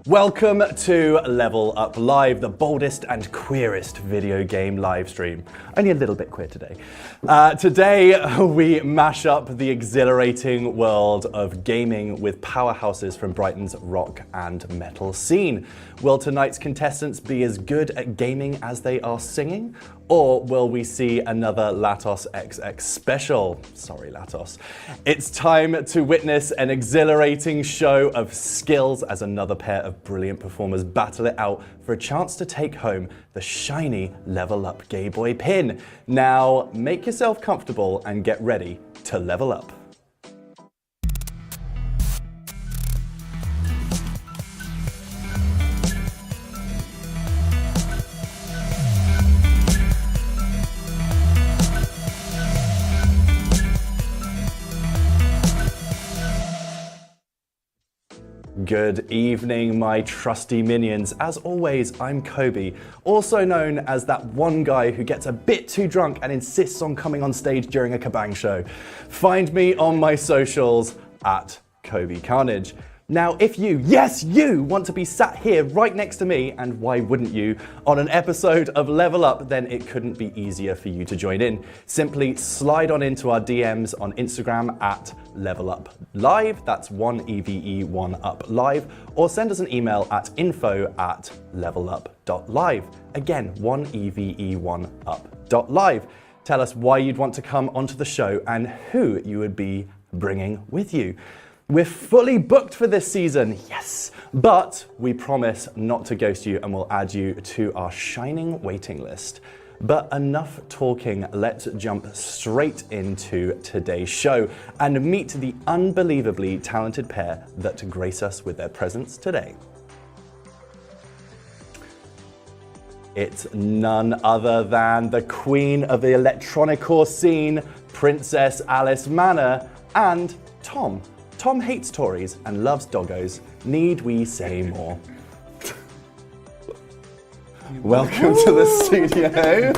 Welcome to Level Up Live, the boldest and queerest video game live stream. Only a little bit queer today. Today we mash up the exhilarating world of gaming with powerhouses from Brighton's rock and metal scene. Will tonight's contestants be as good at gaming as they are singing? Or will we see another Latos XX special? Sorry, Latos. It's time to witness an exhilarating show of skills as another pair of brilliant performers battle it out for a chance to take home the shiny Level Up Gay Boy pin. Now, make yourself comfortable and get ready to level up. Good evening, my trusty minions. As always, I'm Kobe, also known as that one guy who gets a bit too drunk and insists on coming on stage during a kabang show. Find me on my socials at Kobe Carnage. Now, if you, yes, you, want to be sat here right next to me, and why wouldn't you, on an episode of Level Up, then it couldn't be easier for you to join in. Simply slide on into our DMs on Instagram at Level Up Live, that's 1eve1up live, or send us an email at info@levelup.live. Again, 1eve1up.live. Tell us why you'd want to come onto the show and who you would be bringing with you. We're fully booked for this season, yes, but we promise not to ghost you and we'll add you to our shining waiting list. But enough talking, let's jump straight into today's show and meet the unbelievably talented pair that grace us with their presence today. It's none other than the queen of the electronicore scene, Princess Alice Manor, and Tom. Tom hates Tories and loves doggos. Need we say more? Welcome to the studio.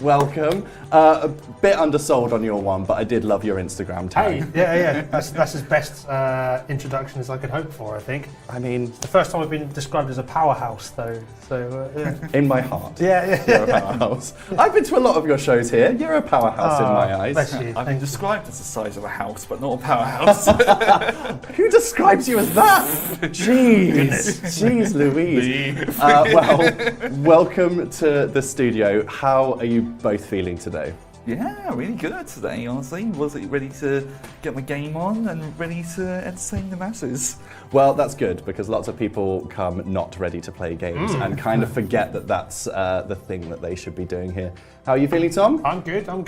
Welcome. A bit undersold on your one, but I did love your Instagram tag. Hey, yeah. That's as best introduction as I could hope for, I think. I mean, it's the first time I've been described as a powerhouse, though. So yeah. In my heart. Yeah. You're a powerhouse. I've been to a lot of your shows here. You're a powerhouse in my eyes. Bless you. I've been described as the size of a house, but not a powerhouse. Who describes you as that? Jeez Louise. Well, welcome to the studio. How are you both feeling today? Yeah, really good today, honestly. Was ready to get my game on and ready to entertain the masses. Well, that's good, because lots of people come not ready to play games and kind of forget that that's the thing that they should be doing here. How are you feeling, Tom? I'm good. I'm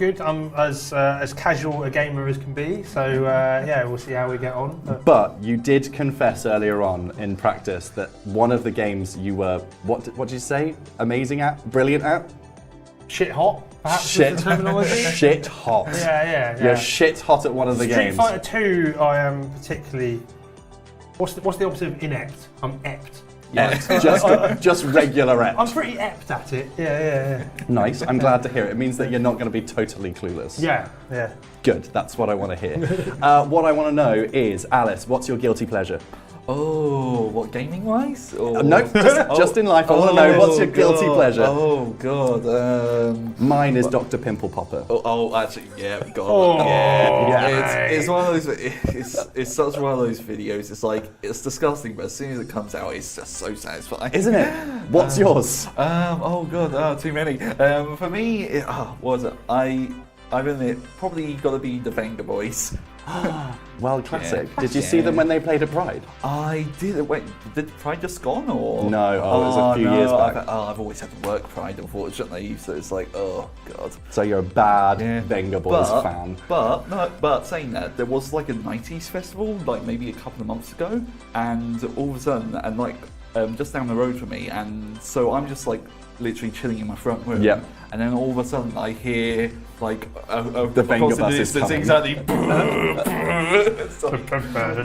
as casual a gamer as can be, so yeah, we'll see how we get on. But you did confess earlier on in practice that one of the games you were, what did you say? Amazing at? Brilliant at? Shit hot, perhaps. Shit. The terminology. Shit hot. Yeah. You're shit hot at one of the games. Street Fighter 2, I am particularly. What's the opposite of inept? I'm ept. Yeah, just regular ept. I'm pretty ept at it. Yeah. Nice. I'm glad to hear it. It means that you're not going to be totally clueless. Yeah. Good. That's what I want to hear. What I want to know is, Alice, what's your guilty pleasure? Oh, what, gaming-wise? Nope, just in life. I want to know, what's your guilty pleasure? Oh, God. Mine is Dr. Pimple Popper. Actually, yeah, God. Oh, yeah. It's one of those, it's such one of those videos, it's like, it's disgusting, but as soon as it comes out, it's just so satisfying. Isn't it? What's yours? Oh, God, too many. For me, what was it? I've admit, probably got to be the Venga Boys. Well, classic. Yeah. Did you see them when they played at Pride? I did. Wait, did Pride just gone or? No, it was a few years back. I've always had to work Pride, unfortunately, so it's like, oh God. So you're a bad Venga Boys fan. But saying that, there was like a 90s festival, like maybe a couple of months ago, and all of a sudden, and like just down the road from me, and so I'm just like literally chilling in my front room. Yep. And then all of a sudden I hear like the Venga bus is coming. Exactly.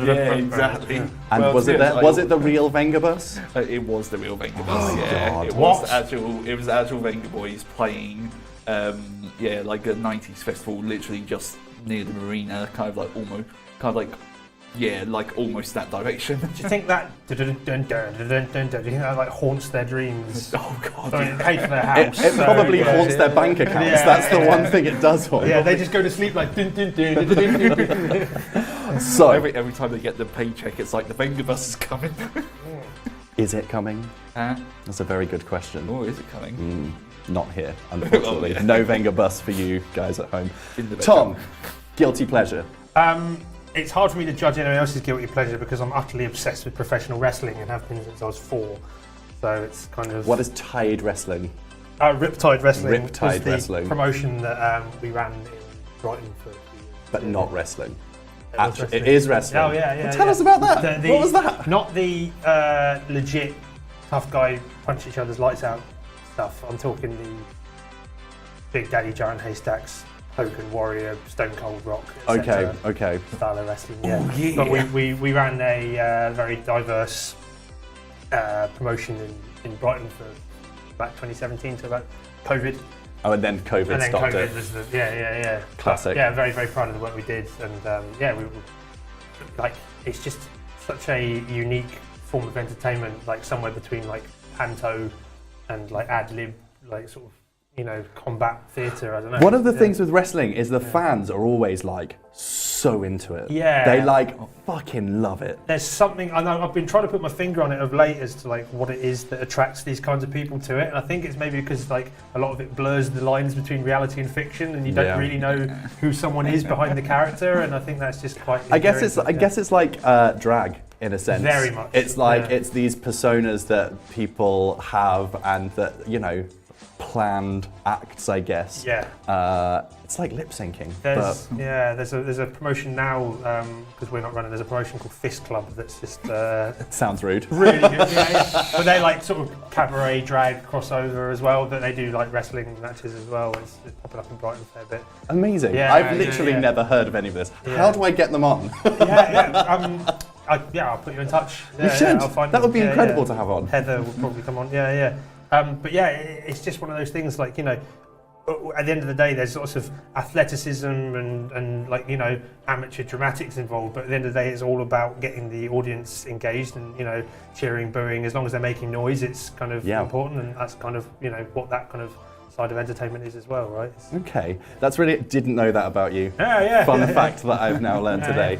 Yeah, exactly. And well, was it the real Venga bus? It was the real Venga bus. Yeah, God. It was the actual Venga Boys playing. Like a 90s festival, literally just near the marina, kind of like Yeah, like almost that direction. Do you think that do you think that like haunts their dreams? Oh god. I mean, it pays for their house. It so, probably yeah. haunts their bank accounts. Yeah. That's the one thing it does haunt. Yeah, they just go to sleep like dun, dun, dun, dun, dun, dun, dun. So, Every time they get the paycheck, it's like the Venga bus is coming. is it coming? Huh? That's a very good question. Oh, is it coming? Not here, unfortunately. Oh, yeah. No Venga bus for you guys at home. In the Tom, guilty pleasure. It's hard for me to judge anyone else's guilty pleasure because I'm utterly obsessed with professional wrestling and have been since I was 4. So it's kind of... What is Tide Wrestling? Riptide Wrestling Riptide was the Wrestling. promotion that we ran in Brighton for a few years. But not wrestling. It was Actually, wrestling. it is wrestling. Oh, yeah. Well, tell us about that. What was that? Not the legit tough guy punch each other's lights out stuff. I'm talking the Big Daddy Giant Haystacks, Hogan Warrior, Stone Cold Rock, etc. Okay. Style of wrestling. Yeah. Oh, yeah. But we ran a very diverse promotion in Brighton for about 2017 to about COVID. Oh, and then COVID And then stopped COVID it. was the, yeah. Classic. But, yeah, very, very proud of the work we did. And we were, like, it's just such a unique form of entertainment, like somewhere between like panto and like ad lib, like sort of, combat theatre, I don't know. One of the things with wrestling is the fans are always like so into it. Yeah. They like fucking love it. There's something, I know I've been trying to put my finger on it of late as to like what it is that attracts these kinds of people to it. And I think it's maybe because like a lot of it blurs the lines between reality and fiction and you don't really know who someone is behind the character. And I think that's just quite... I guess it's like drag in a sense. Very much. It's like it's these personas that people have and that, planned acts, I guess. Yeah. It's like lip syncing. There's a promotion now, because we're not running, there's a promotion called Fist Club that's just Sounds rude. really good. Yeah. But they like sort of cabaret drag crossover as well, but they do like wrestling matches as well. It's popping up in Brighton a fair bit. Amazing. Yeah, I've literally yeah. never heard of any of this. Yeah. How do I get them on? I'll put you in touch. You should. I'll find That would be them. incredible to have on. Heather will probably come on. Yeah. But yeah, it's just one of those things like, at the end of the day, there's lots of athleticism and like, amateur dramatics involved. But at the end of the day, it's all about getting the audience engaged and, cheering, booing. As long as they're making noise, it's kind of important. And that's kind of, what that kind of side of entertainment is as well, right? Okay. That's really... Didn't know that about you. Yeah. Fun fact that I've now learned today.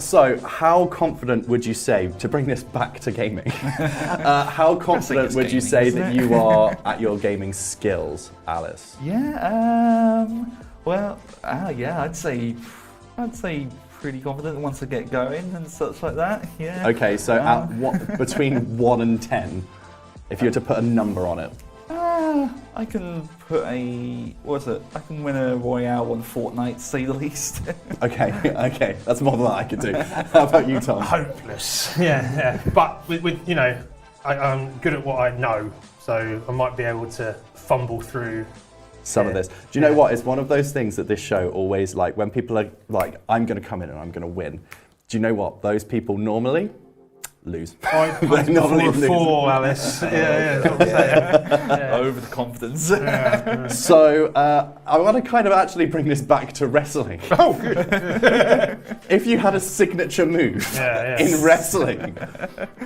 So, how confident would you say, to bring this back to gaming, how confident would you say that you are at your gaming skills, Alice? Yeah. I'd say pretty confident once I get going and such like that. Yeah. Okay, so at between 1 and 10, if you were to put a number on it. I can put I can win a Royale on Fortnite, to say the least. Okay, that's more than I could do. How about you, Tom? Hopeless. Yeah. But with I'm good at what I know, so I might be able to fumble through some of this. Do you know what? It's one of those things that this show always, like, when people are like, I'm going to come in and I'm going to win. Do you know what? Those people normally lose. They normally lose. 4, Alice. Yeah. Over the confidence. So I want to kind of actually bring this back to wrestling. Oh, good. If you had a signature move in wrestling,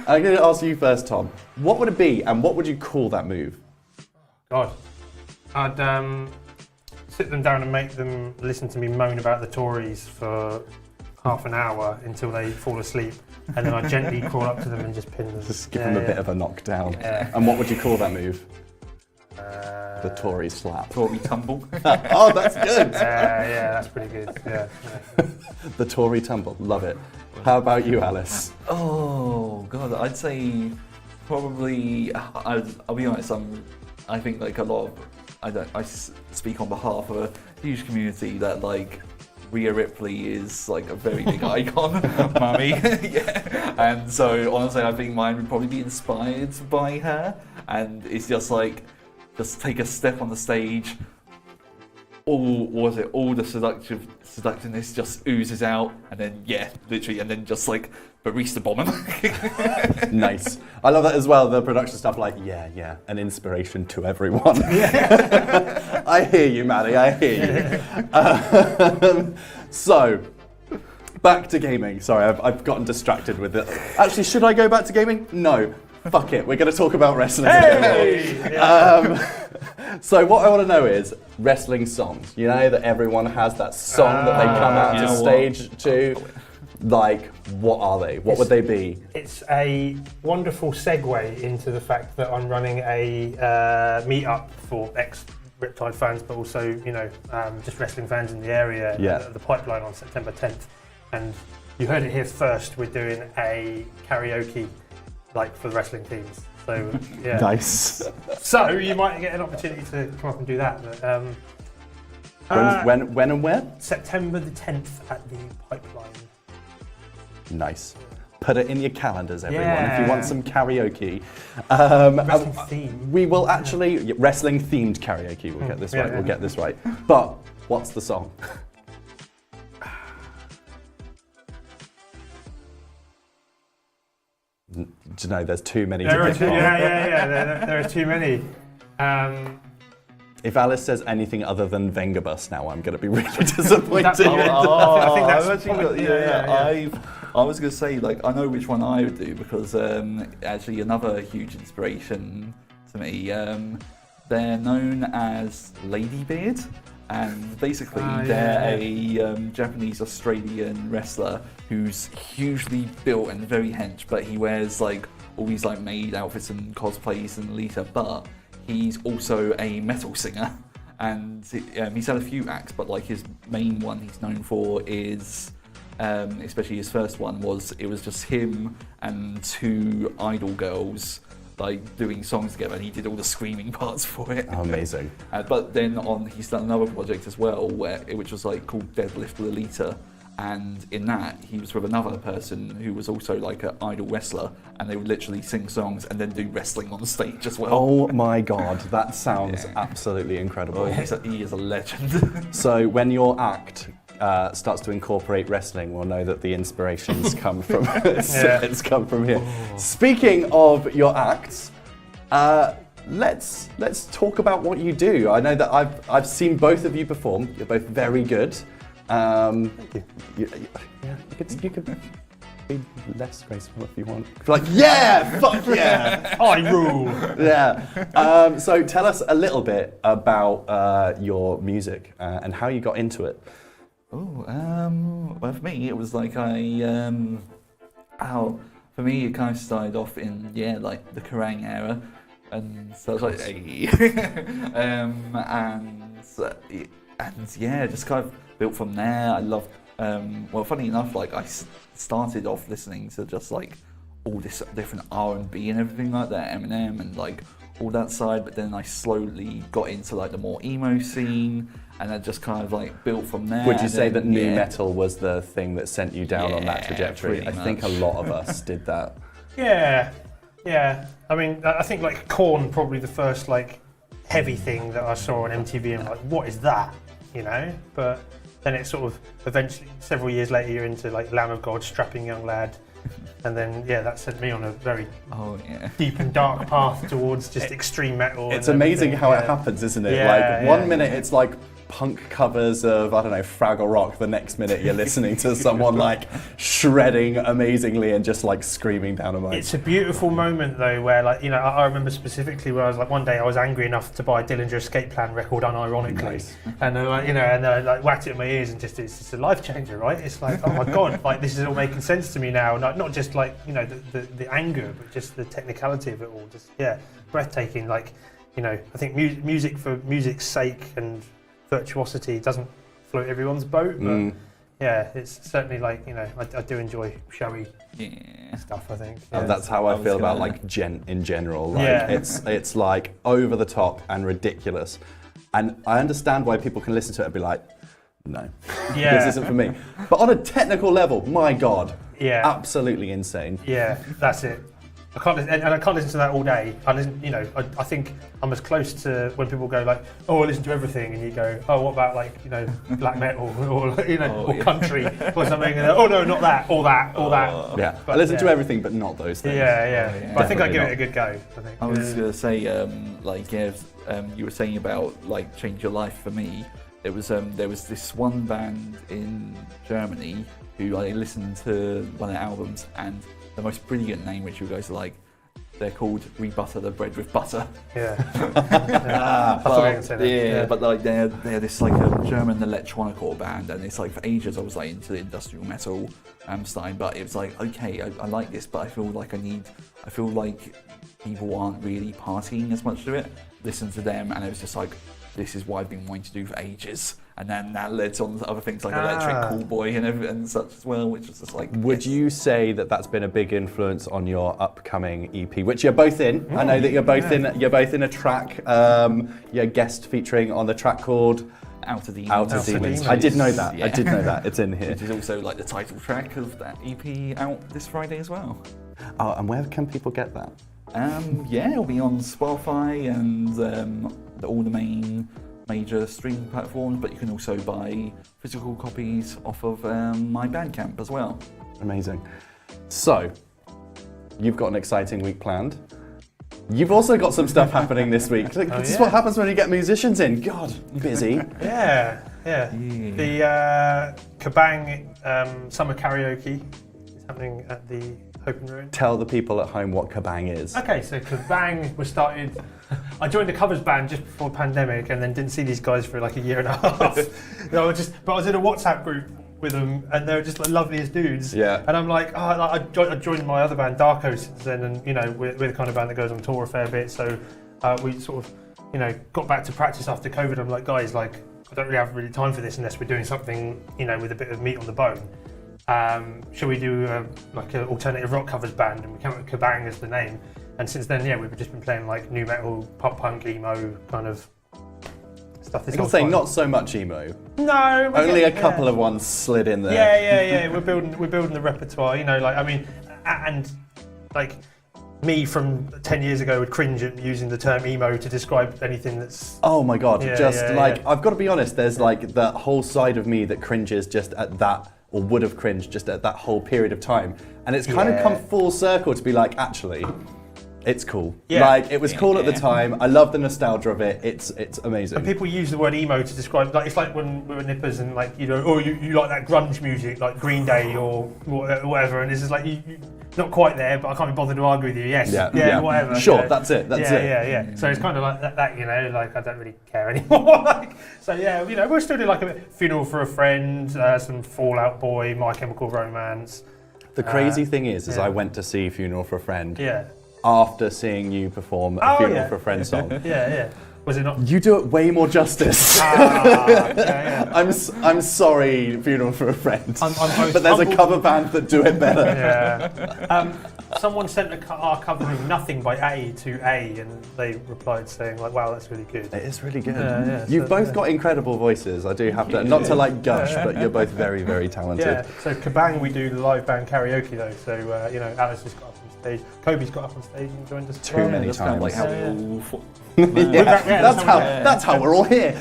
I'm going to ask you first, Tom. What would it be, and what would you call that move? God, I'd sit them down and make them listen to me moan about the Tories for half an hour until they fall asleep. And then I gently crawl up to them and just pin them. Just give them a bit of a knockdown. Yeah. And what would you call that move? The Tory slap. Tory tumble. Oh, that's good. Yeah, that's pretty good. Yeah. The Tory tumble. Love it. How about you, Alice? Oh God, I'd say probably. I'll be honest. I think like a lot of. I speak on behalf of a huge community that like. Rhea Ripley is like a very big icon, mummy. Yeah. And so honestly, I think mine would probably be inspired by her. And it's just like, just take a step on the stage. All the seductiveness just oozes out, and then literally, and then just like barista bomb him. Nice. I love that as well. The production stuff, like an inspiration to everyone. I hear you, Maddie. I hear you. So, Back to gaming. Sorry, I've gotten distracted with it. Actually, should I go back to gaming? No. Fuck it. We're going to talk about wrestling. Hey! So what I want to know is wrestling songs. You know that everyone has that song that they come out to stage to. Like, what are they? What would they be? It's a wonderful segue into the fact that I'm running a meetup for ex-Riptide fans, but also, just wrestling fans in the area. The Pipeline on September 10th. And you heard it here first, we're doing a karaoke, like, for the wrestling teams. So, yeah. Nice. So, you might get an opportunity to come up and do that. But, when and where? September the 10th at the Pipeline. Nice. Put it in your calendars, everyone, if you Yeah. want some karaoke. Wrestling theme. We will actually, wrestling-themed karaoke, we'll get this right, we'll get this right. But, what's the song? Do you know, there's too many to There are pick too, from. there are too many. If Alice says anything other than Vengabus now, I'm going to be really disappointed. I think that's I've actually probably- I was going to say, like, I know which one I would do because actually another huge inspiration to me. They're known as Ladybeard, and basically they're a Japanese-Australian wrestler who's hugely built and very hench, but he wears like all these like maid outfits and cosplays and Lita, but he's also a metal singer, and he's had a few acts, but like his main one he's known for is, especially his first one was just him and two idol girls like doing songs together, and he did all the screaming parts for it. Oh, amazing. But then he's done another project as well, which was like called Deadlift with Lita. And in that, he was with another person who was also like an idol wrestler, and they would literally sing songs and then do wrestling on the stage as well. Oh my god, that sounds absolutely incredible. Oh, he is a legend. So when your act starts to incorporate wrestling, we'll know that the inspirations come from it's come from here. Speaking of your acts, let's talk about what you do. I know that I've seen both of you perform. You're both very good. Thank you. You could be less graceful if you want. Like, yeah, fuck yeah, I rule. yeah. So tell us a little bit about your music and how you got into it. Well, for me, it was like for me, it kind of started off in like the Kerrang era, and so I was like, hey, and just kind of built from there. I loved, well, funny enough, like I started off listening to just like all this different R&B and everything like that, Eminem and like all that side, but then I slowly got into like the more emo scene, and I just kind of like built from there. Would you say that nu metal was the thing that sent you down on that trajectory? pretty I think a lot of us did that. Yeah. I mean, I think like Korn probably the first like heavy thing that I saw on MTV, and like, what is that? You know, but then it sort of eventually, several years later, you're into like Lamb of God, Strapping Young Lad, and then that sent me on a very deep and dark path towards just extreme metal. It's amazing how it happens, isn't it? Like one minute it's like punk covers of, I don't know, Fraggle Rock. The next minute you're listening to someone like shredding amazingly and just like screaming down a mic. It's a beautiful moment though, where like, I remember specifically where I was like, one day I was angry enough to buy a Dillinger Escape Plan record unironically. Nice. And like, and I like whacked it in my ears, and just, it's just a life changer, right? It's like, oh my God, like this is all making sense to me now. Not just like, the anger, but just the technicality of it all. Just, breathtaking. Like, I think music for music's sake and virtuosity doesn't float everyone's boat, but it's certainly like, I do enjoy showy stuff, I think. And that's how I feel about like in general. Like, it's like over the top and ridiculous. And I understand why people can listen to it and be like, no, this isn't for me. But on a technical level, my God, absolutely insane. Yeah, that's it. I can't listen to that all day. I listen, I think I'm as close to when people go like, oh, I listen to everything, and you go, oh, what about like, black metal or or country or something? And oh no, not that, all that. Yeah, but I listen to everything, but not those things. Yeah. But I think I give it a good go. I think. I was gonna say, you were saying about like change your life for me. there was this one band in Germany who I listened to one of their albums, and the most brilliant name, which you guys are like, they're called We Butter the Bread with Butter. Yeah. I thought you were gonna say that. Yeah, but like they're this like a German electronica band, and it's like for ages I was like into the industrial metal style, but it was like, okay, I like this, but I feel like people aren't really partying as much to it. Listen to them, and it was just like, this is what I've been wanting to do for ages. And then that led on to other things like Electric Callboy and such as well, which was just like. Would you say that that's been a big influence on your upcoming EP, which you're both in? I know that you're both in. You're both in a track. You're guest featuring on the track called Outer Demons. Outer Demons. I did know that. Yeah. I did know that. It's in here. Which is also like the title track of that EP out this Friday as well. Oh, and where can people get that? Yeah, it'll be on Spotify and all the main major streaming platforms, but you can also buy physical copies off of my Bandcamp as well. Amazing. So, you've got an exciting week planned. You've also got some stuff happening this week. This is what happens when you get musicians in. God, busy. Yeah. The Kabang Summer Karaoke is happening at the Hope and Ruin. Tell the people at home what Kabang is. Okay, so Kabang was started. I joined a covers band just before the pandemic, and then didn't see these guys for like a year and a half. But I was in a WhatsApp group with them, and they were just like loveliest dudes. Yeah. And I'm like, I joined my other band Darko since then, and you know we're the kind of band that goes on tour a fair bit. So we sort of got back to practice after COVID. I'm like, guys, like I don't really have time for this unless we're doing something with a bit of meat on the bone. Shall we do like an alternative rock covers band? And we came up with Kabang as the name. And since then, we've just been playing like new metal, pop punk, emo kind of stuff. I can say not so much emo. No, only a couple of ones slid in there. Yeah. We're building the repertoire. And like me from 10 years ago would cringe at using the term emo to describe anything that's. Oh my god! I've got to be honest. There's like that whole side of me that cringes just at that. Or would have cringed just at that whole period of time. And it's kind of come full circle to be like, actually, it's cool. Yeah. Like, it was cool at the time. I love the nostalgia of it. It's amazing. And people use the word emo to describe, like, it's like when we were nippers and like, you like that grunge music, like Green Day or whatever. And it's just like, you not quite there, but I can't be bothered to argue with you. Yes. Yeah. Whatever. Sure, that's it. Yeah. So it's kind of like that, like I don't really care anymore. So we'll still do like a Funeral for a Friend, some Fall Out Boy, My Chemical Romance. The crazy thing is I went to see Funeral for a Friend. Yeah. After seeing you perform a Funeral for a Friend song. Yeah. Was it not? You do it way more justice. I'm sorry, Funeral for a Friend. But there's a cover band that do it better. Yeah. Someone sent our cover of Nothing by A to A, and they replied saying like, "Wow, that's really good." It is really good. You've both got incredible voices. I do have to, not to like gush, but you're both very, very talented. Yeah. So Kabang, we do live band karaoke though. So Alice has got up on stage. Kobe's got up on stage and joined us. Too many times. Kind of like how we all. That's how we're all here.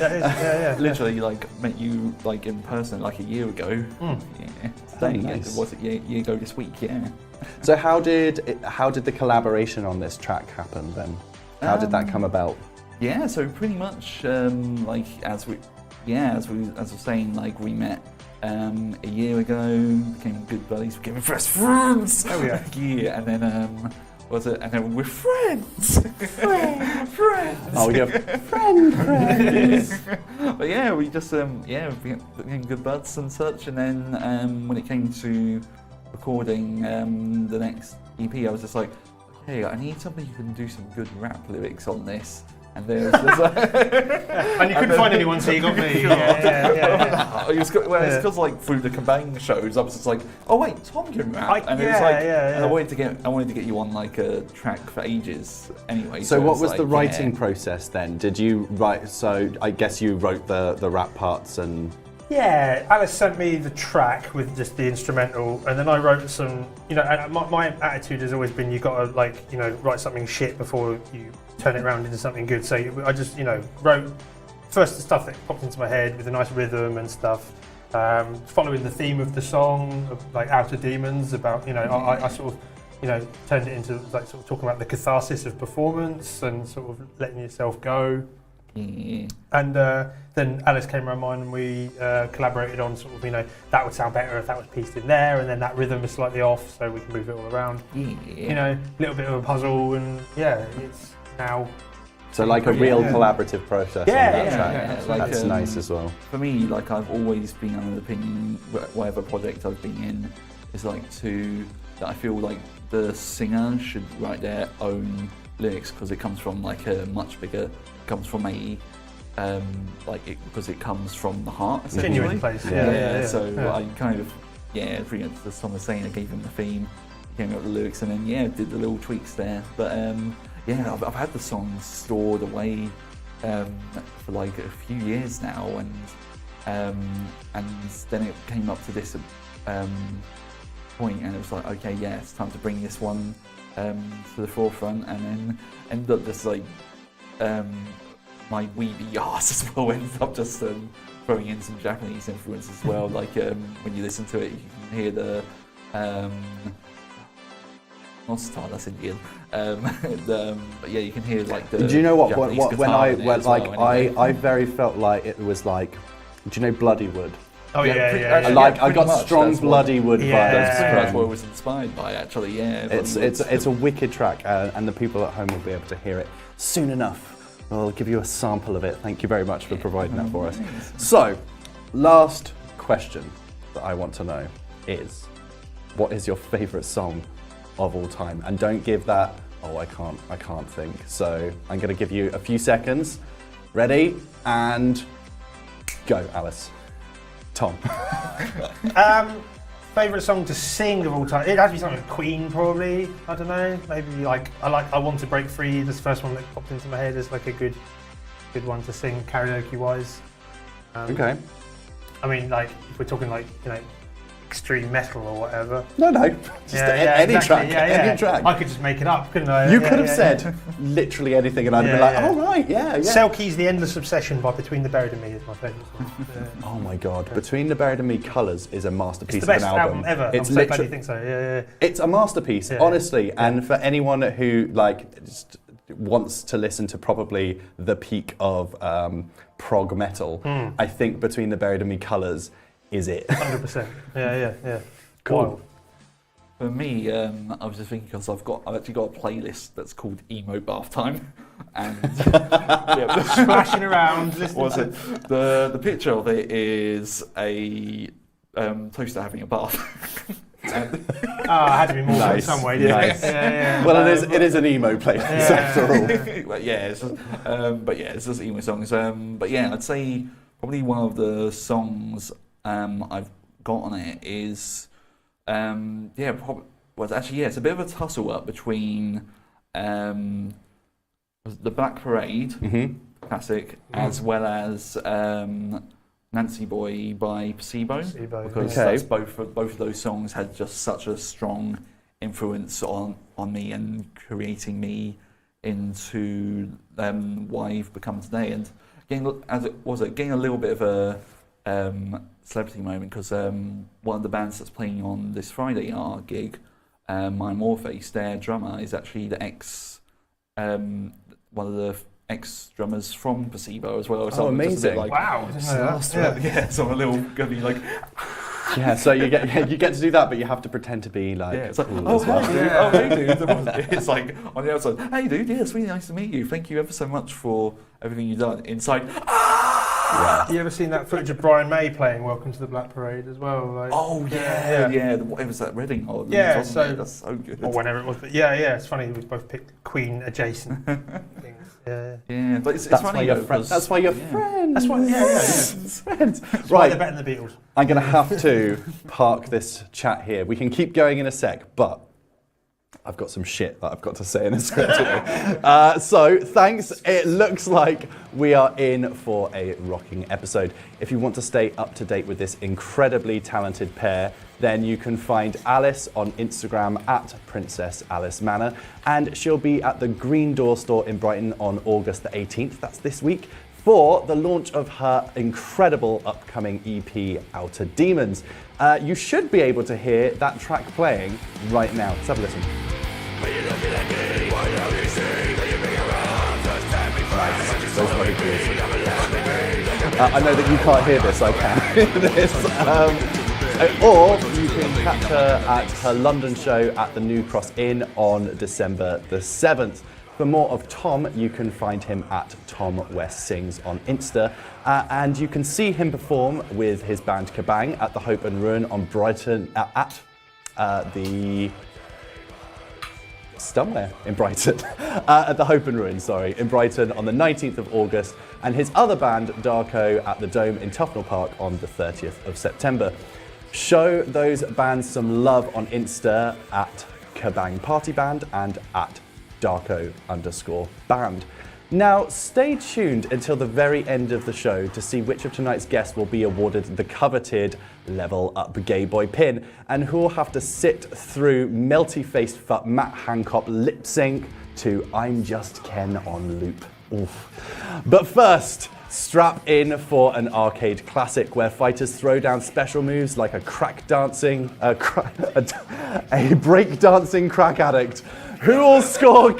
Literally, like met you like in person like a year ago. Nice. Was it a year ago this week? Yeah. So how did the collaboration on this track happen then? How did that come about? Yeah, so pretty much like as I was saying, like we met a year ago, became good buddies, became best friends. Oh yeah. Yeah, and then and then we're friends. friends. Oh, we have friends. But yeah, we just became good buds and such. And then when it came to recording the next EP, I was just like, hey, I need somebody who can do some good rap lyrics on this. And there's and you couldn't find anyone, so you got me. It's because like through the Kabang shows, I was just like, oh wait, Tom can rap, and I wanted to get you on like a track for ages anyway. So what was the writing process then? Did you write? So I guess you wrote the rap parts and. Yeah, Alice sent me the track with just the instrumental, and then I wrote some. And my attitude has always been you got to write something shit before you turn it around into something good. So I just wrote first the stuff that popped into my head with a nice rhythm and stuff, following the theme of the song, like Outer Demons. About I sort of turned it into like sort of talking about the catharsis of performance and sort of letting yourself go. Yeah. And then Alice came around mine and we collaborated on sort of, that would sound better if that was pieced in there, and then that rhythm is slightly off, so we can move it all around. Yeah. A little bit of a puzzle, and it's now. So like a real collaborative process. That's nice as well. For me, like I've always been under the opinion, whatever project I've been in, is like that I feel like the singer should write their own lyrics because it comes from like a much bigger, comes from a because it comes from the heart essentially. Genuine place. So I kind of pretty much the song was saying, I gave him the theme, came up with the lyrics, and then did the little tweaks there. But I've had the songs stored away for like a few years now, and then it came up to this point, and it was like, okay, it's time to bring this one to the forefront, and then ended up just like my weeby arse as well ended up just throwing in some Japanese influence as well. Like when you listen to it, you can hear the that's Indian. But you can hear like the. Do you know what? Japanese When I very felt like it was like, do you know Bloody Wood? Oh I got strong Bloody Wood vibes. That's what I was inspired by, actually. Yeah. It's a wicked track, and the people at home will be able to hear it soon enough. I'll give you a sample of it. Thank you very much for providing that for us. So, last question that I want to know is, what is your favourite song of all time? And don't give that, I can't think. So I'm going to give you a few seconds. Ready? And go, Alice. Tom. Favourite song to sing of all time? It has to be something like Queen, probably. I don't know. Maybe I Want to Break Free. This first one that popped into my head is like a good one to sing karaoke-wise. Okay. I mean, like if we're talking like extreme metal or whatever. No, just any track. Any track. I could just make it up, couldn't I? You could have said literally anything, and I'd be like, "Oh right, yeah." Selkie's "The Endless Obsession" by Between the Buried and Me is my favourite song. Oh my god, Between the Buried and Me Colours is a masterpiece. It's the best of an album ever. It's I'm so glad you think so. It's a masterpiece, honestly. And for anyone who just wants to listen to probably the peak of prog metal, I think Between the Buried and Me Colours is it. 100%. Yeah. Cool. Wild. For me, I was just thinking because I've actually got a playlist that's called Emo Bath Time, and splashing around. What's it? The picture of it is a toaster having a bath. I had to be more in some way. Nice. Well, it is an emo playlist after all. It's just emo songs. I'd say probably one of the songs I've got on it is it's a bit of a tussle up between the Black Parade classic as well as Nancy Boy by Placebo. Because that's both of those songs had just such a strong influence on me and creating me into what I've become today, and getting a little bit of a celebrity moment because one of the bands that's playing on this Friday at our gig, My Morpheus, their drummer is actually the one of the ex-drummers from Placebo as well. So amazing! Wow! So I'm a little gonna be like. So you get to do that, but you have to pretend to be like. It's like, cool hey dude. It's like on the outside, hey dude, it's really nice to meet you. Thank you ever so much for everything you've done. Inside, You ever seen that footage of Brian May playing Welcome to the Black Parade as well? It was that Reading or that's so good. Or whenever it was, but it's funny we both picked Queen adjacent things. But it's that's funny. Why you're friends. That's why you're friends. That's why, friends. Right, they're better than the Beatles. I'm going to have to park this chat here. We can keep going in a sec, but I've got some shit that I've got to say in the script today. So thanks. It looks like we are in for a rocking episode. If you want to stay up to date with this incredibly talented pair, then you can find Alice on Instagram at Princess Alice Manor, and she'll be at the Green Door store in Brighton on August the 18th. That's this week, for the launch of her incredible upcoming EP, Outer Demons. You should be able to hear that track playing right now. Let's have a listen. Nice. Those bloody keys. I know that you can't hear this, I can hear this. Or you can catch her at her London show at the New Cross Inn on December the 7th. For more of Tom, you can find him at Tom West Sings on Insta. And you can see him perform with his band Kabang at the Hope and Ruin on Brighton, somewhere in Brighton, at the Hope and Ruin, in Brighton on the 19th of August, and his other band, Darko, at the Dome in Tufnell Park on the 30th of September. Show those bands some love on Insta at Kabang Party Band and at Darko_band. Now, stay tuned until the very end of the show to see which of tonight's guests will be awarded the coveted Level Up Gay Boy pin and who will have to sit through melty-faced fuck Matt Hancock lip sync to I'm Just Ken on loop. Oof. But first, strap in for an arcade classic where fighters throw down special moves like a break-dancing crack addict who will score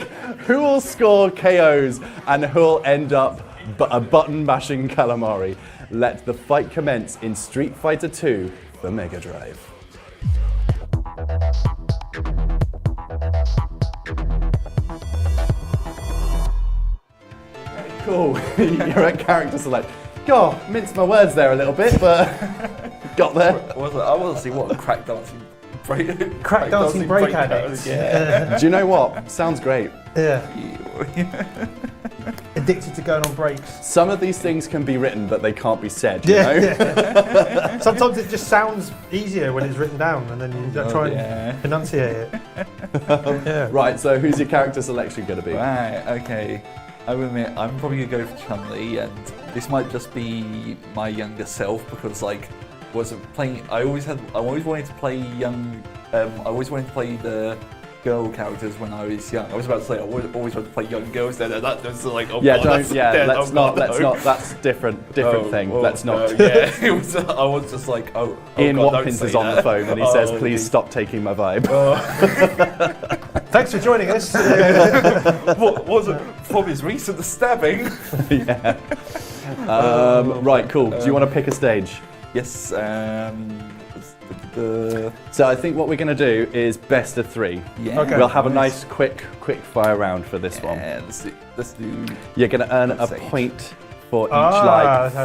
KOs and who will end up a button-mashing calamari. Let the fight commence in Street Fighter 2 for Mega Drive. Cool, you're at character select. God, minced my words there a little bit, but got there. I want to see what a crack dancing break addicts. Yeah. Do you know what? Sounds great. Yeah. Addicted to going on breaks. Some of these things can be written, but they can't be said, you know? Yeah. Sometimes it just sounds easier when it's written down, and then you try and enunciate it. Yeah. Right, so who's your character selection going to be? Right, okay. I will admit, I'm probably going to go for Chun-Li, and this might just be my younger self, because, like, I always wanted to play the girl characters when I was young. I was about to say I always wanted to play young girls. Then that was like, oh yeah, god, let's not. That's different thing. Let's not. Yeah, it was. I was just like, Ian god, Watkins is on the phone and he says, "Please stop taking my vibe." Thanks for joining us. What was it from his recent stabbing? Yeah. Right, cool. Do you want to pick a stage? Yes. So I think what we're going to do is best of 3. Yeah. Okay. We'll have a nice quick fire round for this one. Yeah, let's do. You're going to earn a point for each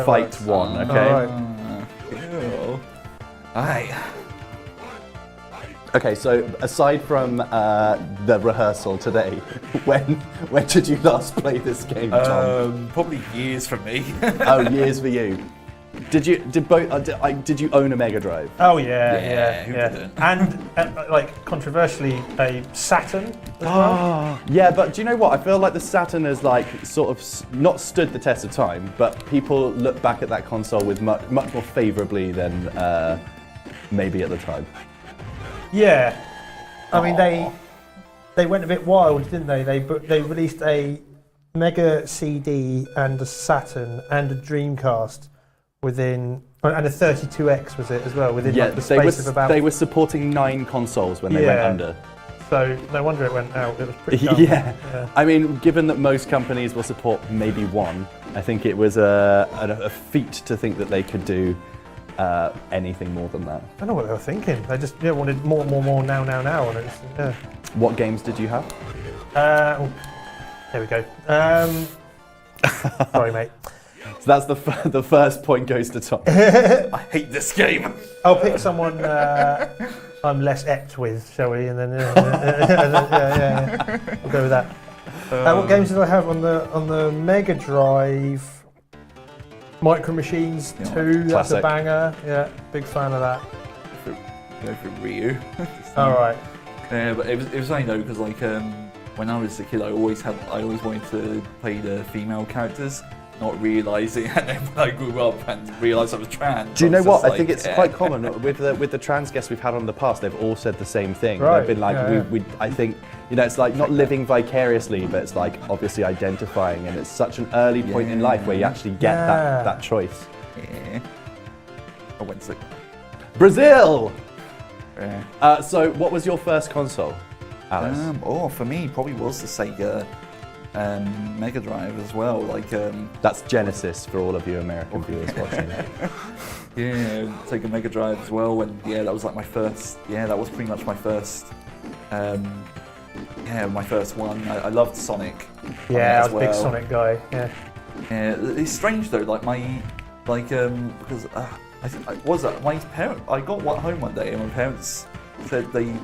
fight one, okay? Cool. Alright. Okay, so aside from the rehearsal today, when did you last play this game, Tom? Probably years for me. Oh, years for you. Did you own a Mega Drive? Oh yeah. Who didn't? And like controversially, a Saturn as well. Yeah, but do you know what? I feel like the Saturn has like sort of not stood the test of time, but people look back at that console with much more favourably than maybe at the time. Yeah, I mean they went a bit wild, didn't they? They released a Mega CD and a Saturn and a Dreamcast within, and a 32X was it as well, within like the space of about. They were supporting 9 consoles when they went under. So no wonder it went out. It was pretty dumb. Yeah. I mean, given that most companies will support maybe 1, I think it was a feat to think that they could do anything more than that. I don't know what they were thinking. They just wanted more, now, and it's, yeah. What games did you have? There we go. Sorry, mate. So that's the first point goes to Tom. I hate this game. I'll pick someone I'm less apt with, shall we? And then yeah. We'll go with that. What games did I have on the Mega Drive? Micro Machines 2, that's a banger. Yeah, big fan of that. Go for Ryu. All right. But it was only though because like when I was a kid, I always wanted to play the female characters, not realising, and then when I grew up and realised I was trans. Do you know what? I think it's quite common with the trans guests we've had on in the past. They've all said the same thing. Right. They've been like, I think, you know, it's like not living vicariously, but it's like obviously identifying, and it's such an early point in life where you actually get that choice. Yeah. I went to Brazil. Yeah. So, what was your first console, Alice? For me, probably was the Sega Mega Drive as well. Like That's Genesis for all of you American viewers watching. yeah, Sega Mega Drive as well. And yeah, that was like my first. Yeah, that was pretty much my first. My first one. I loved Sonic. Yeah, I was as a big well. Sonic guy. Yeah. Yeah, it's strange though. Like because I got one home one day and my parents said they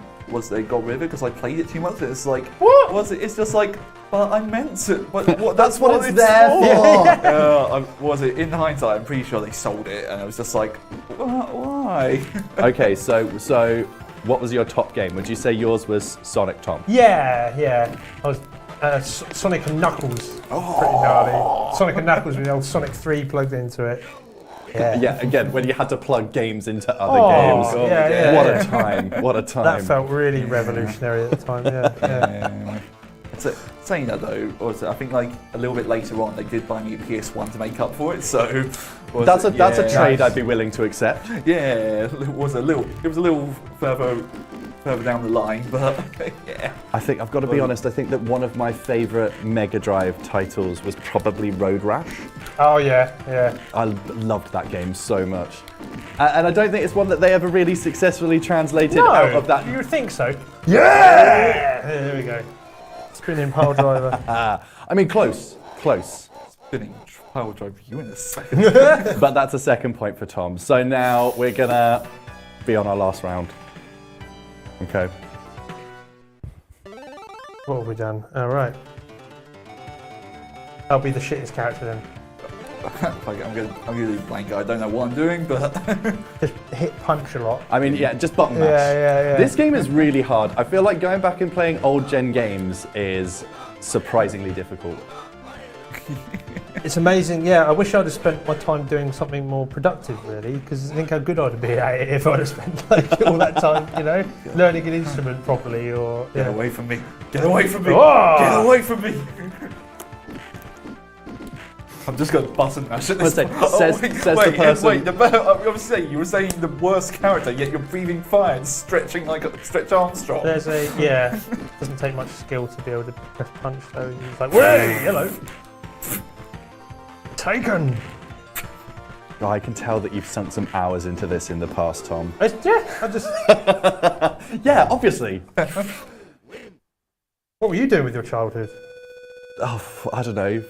got rid of it because I played it too much. And it's like, what was it? It's just like, but I meant to. But that's what it's there for. Was it? In hindsight, I'm pretty sure they sold it, and I was just like, why? Okay, so what was your top game? Would you say yours was Sonic, Tom? Yeah. I was Sonic and Knuckles. Pretty gnarly. Sonic and Knuckles with the old Sonic 3 plugged into it. Yeah. Yeah, again, when you had to plug games into other games. What a time. What a time. That felt really revolutionary at the time, yeah. Saying that though, also, I think like a little bit later on they did buy me a PS1 to make up for it. So that's a trade I'd be willing to accept. Yeah, it was a little further down the line, but yeah. I think I've got to be honest. I think that one of my favourite Mega Drive titles was probably Road Rash. Oh yeah. I loved that game so much, and I don't think it's one that they ever really successfully translated out of that. You would think so. Yeah. There we go. Spinning pile driver. I mean, close. Spinning pile drive you in a second. But that's a second point for Tom. So now we're gonna be on our last round. Okay. What have we done? All right. I'll be the shittest character then. I'm gonna do blank. I don't know what I'm doing, but Just hit punch a lot. I mean, yeah, just button mash. Yeah. This game is really hard. I feel like going back and playing old gen games is surprisingly difficult. It's amazing. Yeah, I wish I'd have spent my time doing something more productive, really, because I think how good I'd be at it if I'd have spent like all that time, learning an instrument properly or. Get away from me! Get away from me! Oh! Get away from me! I'm just going to button mash it. Says the person. Wait, I was saying you were saying the worst character, yet you're breathing fire and stretching like a Stretch Armstrong. Doesn't take much skill to be able to press punch though. It's like, way, hello. Taken. Oh, I can tell that you've sunk some hours into this in the past, Tom. I just. Yeah, obviously. What were you doing with your childhood? Oh, I don't know,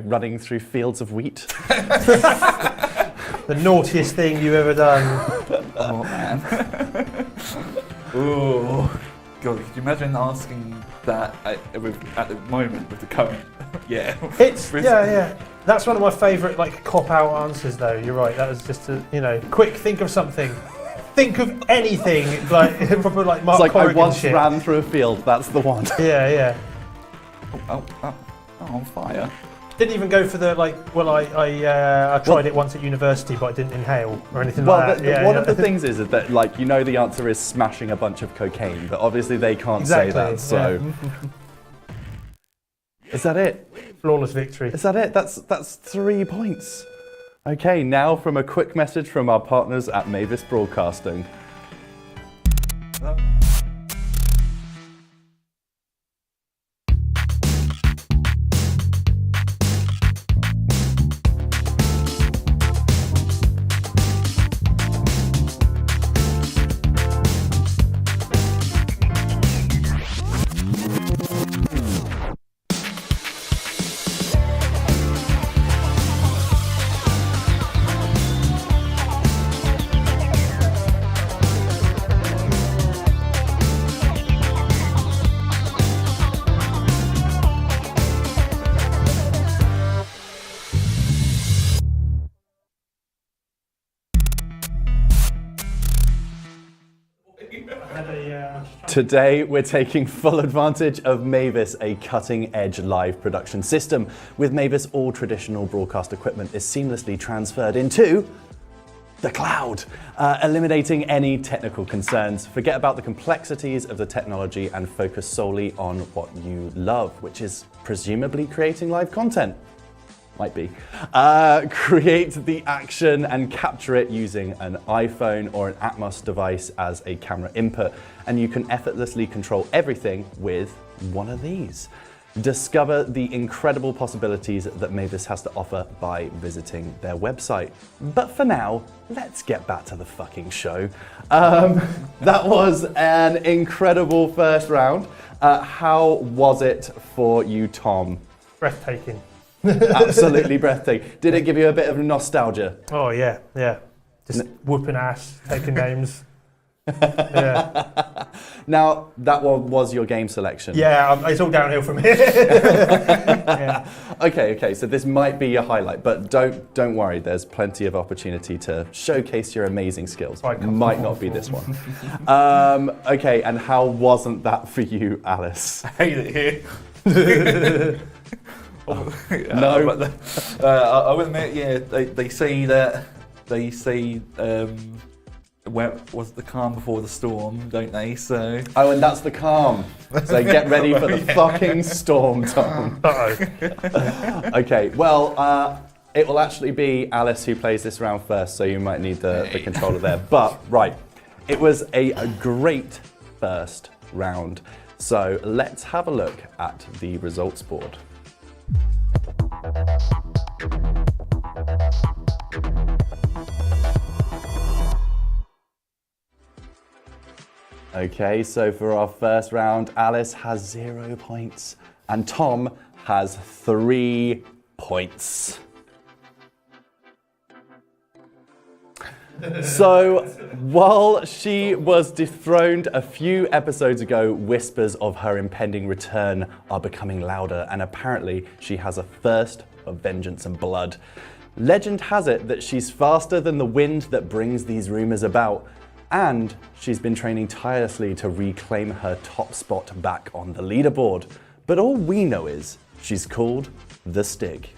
running through fields of wheat. The naughtiest thing you've ever done. Oh man. Ooh. God, could you imagine asking that at the moment with the current? Yeah. Yeah. That's one of my favourite cop-out answers though. You're right. That was just quick. Think of something. Think of anything. Proper Mark It's like Corrigan I once shit. ran through a field. That's the one. Yeah. Oh, on fire. Didn't even go for the I tried it once at university, but I didn't inhale or anything like that. One of the things is that the answer is smashing a bunch of cocaine, but obviously they can't say that. So is that it? Flawless victory. Is that it? That's 3 points. Okay, now from a quick message from our partners at Mavis Broadcasting. Today, we're taking full advantage of Mavis, a cutting-edge live production system. With Mavis, all traditional broadcast equipment is seamlessly transferred into the cloud, eliminating any technical concerns. Forget about the complexities of the technology and focus solely on what you love, which is presumably creating live content. Might be. Create the action and capture it using an iPhone or an Atmos device as a camera input, and you can effortlessly control everything with one of these. Discover the incredible possibilities that Mavis has to offer by visiting their website. But for now, let's get back to the fucking show. That was an incredible first round. How was it for you, Tom? Breathtaking. Absolutely breathtaking. Did it give you a bit of nostalgia? Oh yeah. Just whooping ass, taking names. Yeah. Now, that one was your game selection. Yeah, it's all downhill from here. Yeah. Okay, so this might be your highlight, but don't worry, there's plenty of opportunity to showcase your amazing skills. Might not be this one. Okay, and how wasn't that for you, Alice? I hate it here. No. But I will admit, yeah, they say where was the calm before the storm, don't they? So. Oh, and that's the calm. So get ready for the fucking storm, Tom. Uh-oh. Okay, well, it will actually be Alice who plays this round first, so you might need the controller there. But, right, it was a great first round. So let's have a look at the results board. Okay, so for our first round, Alice has 0 points and Tom has 3 points. So, while she was dethroned a few episodes ago, whispers of her impending return are becoming louder, and apparently she has a thirst for vengeance and blood. Legend has it that she's faster than the wind that brings these rumors about, and she's been training tirelessly to reclaim her top spot back on the leaderboard. But all we know is she's called the Stig.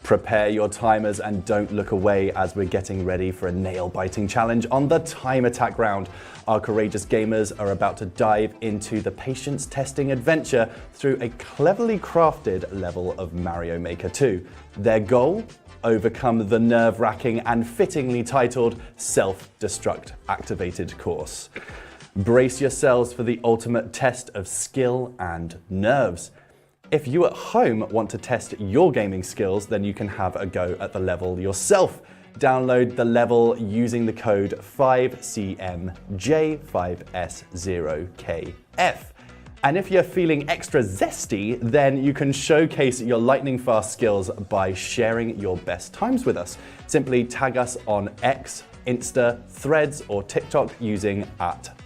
Prepare your timers and don't look away as we're getting ready for a nail-biting challenge on the time attack round. Our courageous gamers are about to dive into the patience testing adventure through a cleverly crafted level of Mario Maker 2. Their goal? Overcome the nerve-wracking and fittingly titled Self-Destruct Activated course. Brace yourselves for the ultimate test of skill and nerves. If you at home want to test your gaming skills, then you can have a go at the level yourself. Download the level using the code 5CMJ5S0KF. And if you're feeling extra zesty, then you can showcase your lightning fast skills by sharing your best times with us. Simply tag us on X, Insta, Threads, or TikTok using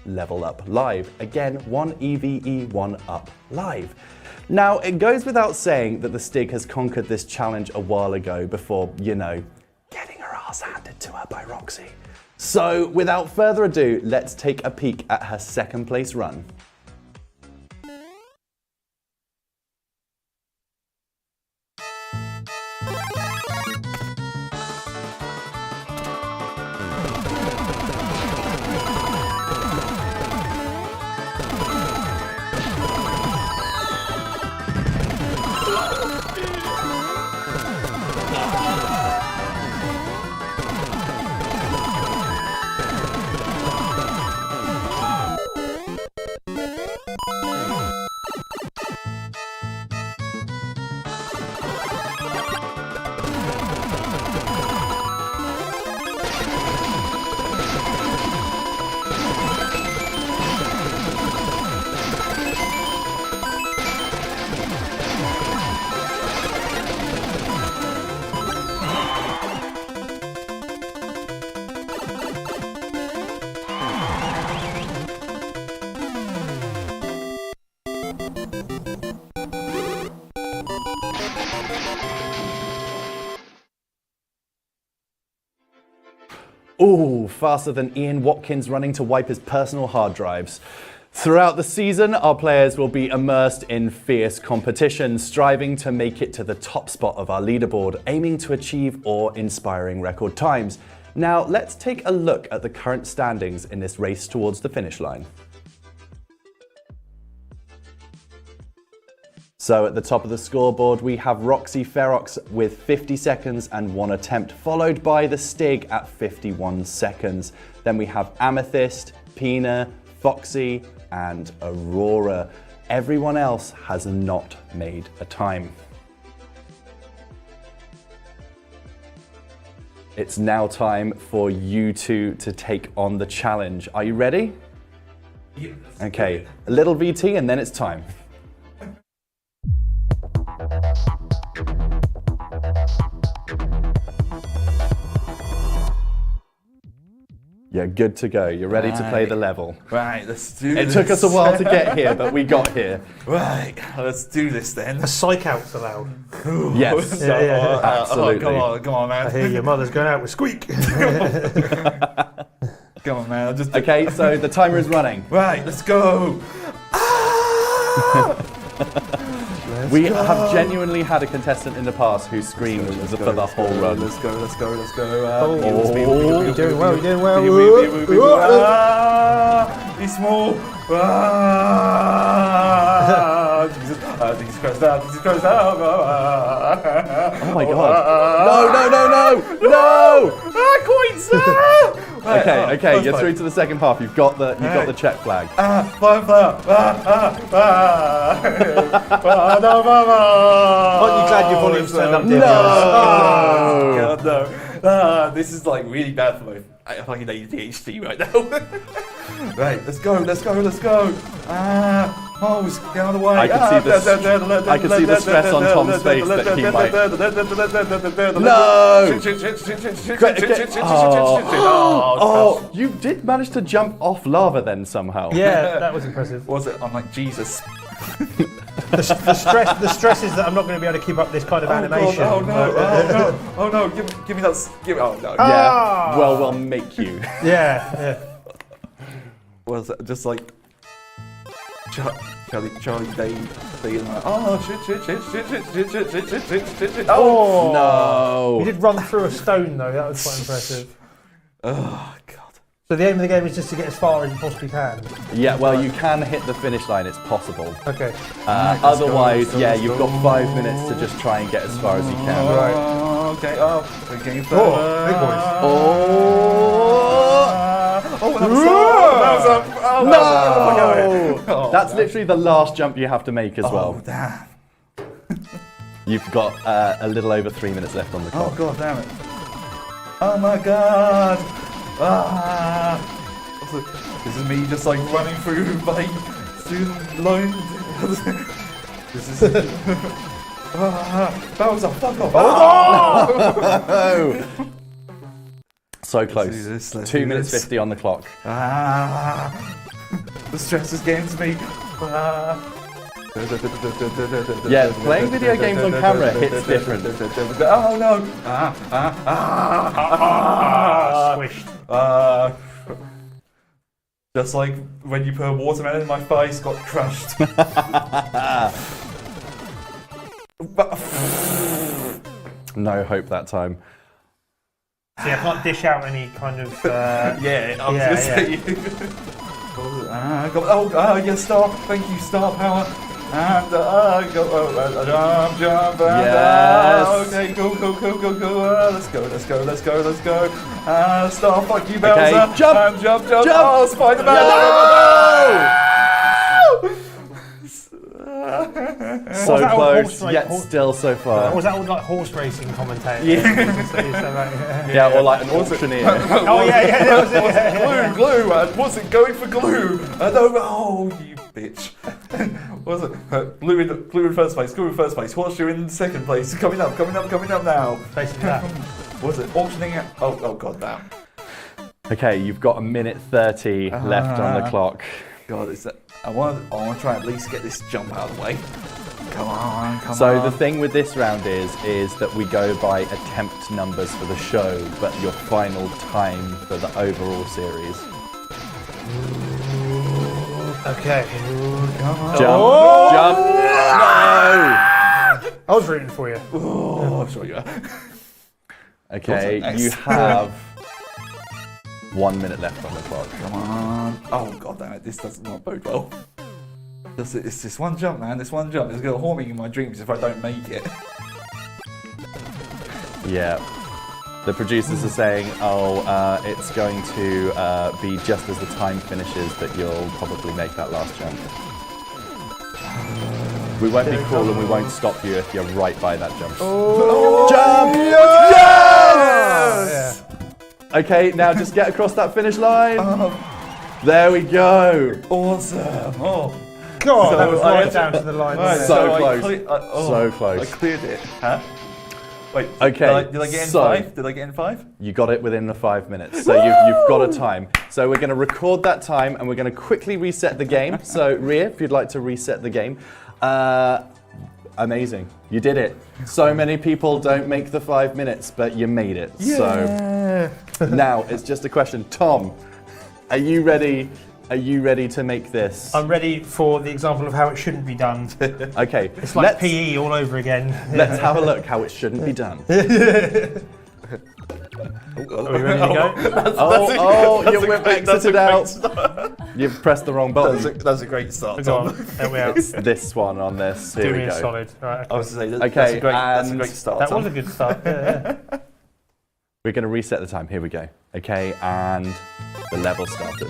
@LevelUpLive. Again, 1eve1up live. Now, it goes without saying that the Stig has conquered this challenge a while ago before, you know, getting her ass handed to her by Roxy. So, without further ado, let's take a peek at her second place run. Ooh, faster than Ian Watkins running to wipe his personal hard drives. Throughout the season, our players will be immersed in fierce competition, striving to make it to the top spot of our leaderboard, aiming to achieve awe-inspiring record times. Now, let's take a look at the current standings in this race towards the finish line. So at the top of the scoreboard, we have Roxy Ferox with 50 seconds and 1 attempt, followed by the Stig at 51 seconds. Then we have Amethyst, Pina, Foxy, and Aurora. Everyone else has not made a time. It's now time for you two to take on the challenge. Are you ready? Yes. Okay, a little VT and then it's time. You're good to go. You're ready to play the level. Right, let's do this. It took us a while to get here, but we got here. Right, let's do this then. A psych out's allowed. Yes, Yeah. absolutely. Come on, man. I hear your mother's going out with Squeak. Come on, man. Okay, so the timer is running. Right, let's go. We have genuinely had a contestant in the past who screamed for the whole run. Let's go. You're doing well, you're doing well. He's small. Jesus Christ, Jesus Christ. Oh my god. No! Coins! Okay, you're through to the second half. You've got the check flag. Aren't you glad your volume's turned up, dear? God, no. This is like really bad for my fucking ADHD right now. Right, let's go. Hose, get out of the way. I can see the stress on Tom's face that he might. No! Oh, you did manage to jump off lava then somehow. Yeah, that was impressive. Was it? I'm like, Jesus. The stress is that I'm not going to be able to keep up this kind of animation. Oh no, give me that. Oh no. Yeah, well, we'll make you. Yeah. Was it just like Charlie Day being like, oh shit. Oh no! You did run through a stone though, that was quite impressive. Oh god. So the aim of the game is just to get as far as you possibly can? Yeah, well, you can hit the finish line, it's possible. Okay. Otherwise, you've got 5 minutes to just try and get as far as you can. Right. Okay, we're getting further. Big boys. No! That's literally the last jump you have to make as well. Oh, damn. You've got a little over 3 minutes left on the clock. Oh, god damn it. Oh my god. This is me just like running through the line. This is... Bowser, fuck off. Oh! So close. Let's do 2 minutes this. 50 on the clock. The stress is getting to me. Yeah, playing video games on camera hits different. Oh no! Squished. Just like when you put a watermelon in my face, got crushed. No hope that time. So yeah, I can't dish out any kind of... Yeah, I was gonna say. Yes, star. Thank you, star power. And jump. Yes. Okay, go. Let's go. Star, fuck you, Bowser. Okay, jump. And jump. Oh, Spider-Man. So close, yet still so far. Was that all like horse racing commentator? Yeah, or like an auctioneer. Oh yeah, that was it. Glue, and wasn't going for glue. Oh, you bitch. What was it? Glue in first place. Horseshoe in second place. Coming up now. Basically that. What was it? Auctioning it. Oh god damn. Okay, you've got 1:30 left on the clock. God, I want to try at least get this jump out of the way. Come on. So the thing with this round is that we go by attempt numbers for the show, but your final time for the overall series. Okay. Jump. Jump. I was rooting for you. Oh, I'm sure you are. Okay, Next. you have 1 minute left on the clock. Come on. Oh, god damn it. This does not bode well. It's this one jump, man. This one jump is going to haunt me in my dreams if I don't make it. Yeah. The producers are saying, it's going to be just as the time finishes that you'll probably make that last jump. We won't be cruel and we won't stop you if you're right by that jump. Oh. Jump! Yes! Yeah. Okay, now just get across that finish line. There we go. Awesome. Oh. God, So that was I right had down to- to the line. Right, there. So I close. So so close. I cleared it. Huh? Wait. Okay, Did I get in so- 5? Did I get in 5? You got it within the 5 minutes, so you've got a time. So we're going to record that time and we're going to quickly reset the game. So Ria, if you'd like to reset the game. Amazing, you did it. So many people don't make the 5 minutes, but you made it. So now it's just a question. Tom, are you ready? Are you ready to make this? I'm ready for the example of how it shouldn't be done. Okay, It's like PE all over again. let's have a look how it shouldn't be done. Are we ready to go? You've exited out. You've pressed the wrong button. That's a great start, Go on, Tom. help me out. This one on this. Here Do we me a go. solid. Right, I was to say, that's, Okay, that's a and great start, that Tom. was a good start. Yeah. We're going to reset the time. Here we go. Okay, and the level started.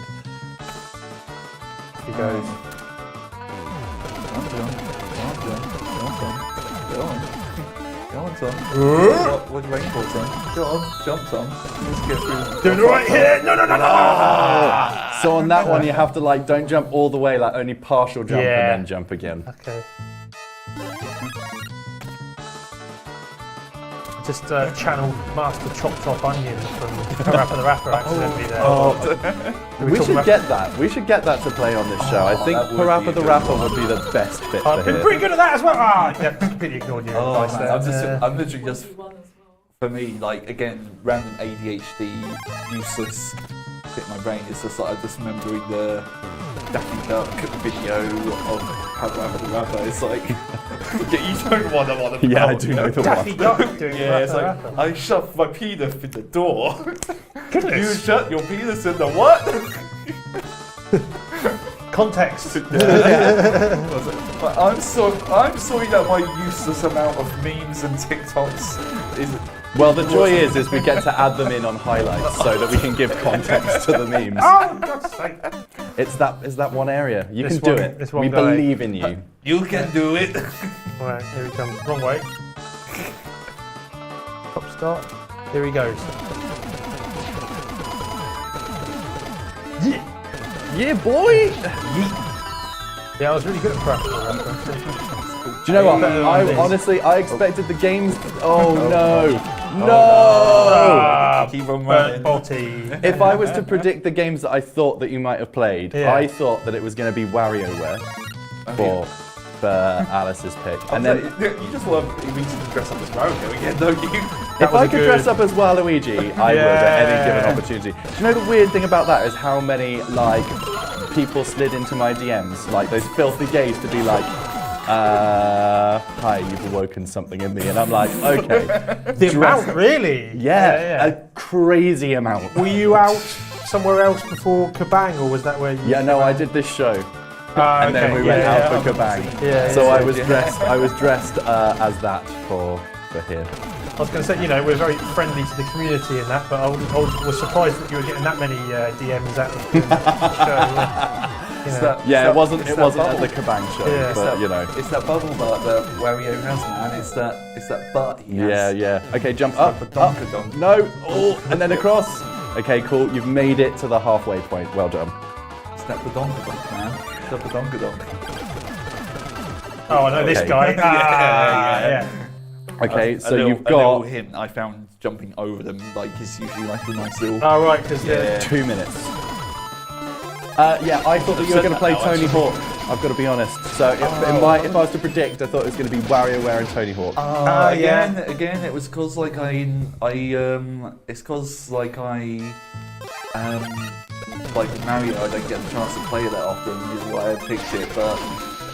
He goes. Go on, Tom. What are you waiting for, Tom? Go on, jump, Tom. Let's get through. Doing it right here. No. So on that one, you have to don't jump all the way, only partial jump Yeah. and then jump again. Okay. Just channel Master Chop Top Onion from Rapper the Rapper accidentally there. We should get that. We should get that to play on this show. I think that would be Parappa a the good Rapper one. would be the best fit for I've been him. pretty good at that as well. Yeah, completely ignored you. Oh, Nice man, there. I'm literally just, for me, again, random ADHD, useless bit in my brain. It's just I'm just remembering the Daffy Duck video of Parappa the Rapper. It's like, you don't want to Yeah, I do know the Daffy one. Duck doing Yeah, it's Rapper like, the I Rapper. shoved my penis in the door. You Goodness. shut your penis in the what? Context. But I'm sorry that my useless amount of memes and TikToks is. Well, the joy is we get to add them in on highlights so that we can give context to the memes. Oh, God's sake. It's that one area. You This can do one- it. this one We guy. believe in you. You can do it. Right, here he comes. Wrong way. Top start. Here he goes. Yeah, boy! Yeah, I was really good at Rapper the Rapper. Do you know what? Better than I this. honestly, I expected the games. Oh no! No! Ah, Keep on burnt running. body. If I was to predict the games that I thought that you might have played, Yeah. I thought that it was going to be WarioWare for Alice's pick, and then you just want me to dress up as Mario again, don't you? if was I a could dress good- up as Waluigi, I would at any given opportunity. Do you know the weird thing about that is how many people slid into my DMs, those filthy gays, to be like, hi, you've awoken something in me, and I'm like, okay, The amount, really? yeah, a crazy amount. Were you out somewhere else before Kabang, or was that where you? Yeah, no, I did this show, and then we went out for Kabang. Yeah, So yeah, I was dressed. I was dressed as that for here. I was going to say, we're very friendly to the community in that, but I was surprised that you were getting that many DMs out of the show. Yeah, it wasn't it's at that the bubble. Kabang show, Yeah. but It's that bubble butt that Wario has, man. It's that butt he has. Yeah. Okay, jump up. Like a donkadonk. No. Oh, and then across. Okay, cool. You've made it to the halfway point. Well done. It's that badonkadonk, man. It's that badonkadonk. Oh, I know this Okay. guy. Okay, so you've a little got hint. I found jumping over them is usually a nice little. Oh, right, because 2 minutes. Yeah, I thought that you were going to play Tony Hawk. I've got to be honest. So if I was to predict, I thought it was going to be WarioWare and Tony Hawk. Again, it was because Like Mario, I don't get the chance to play that often, is why I picked it. But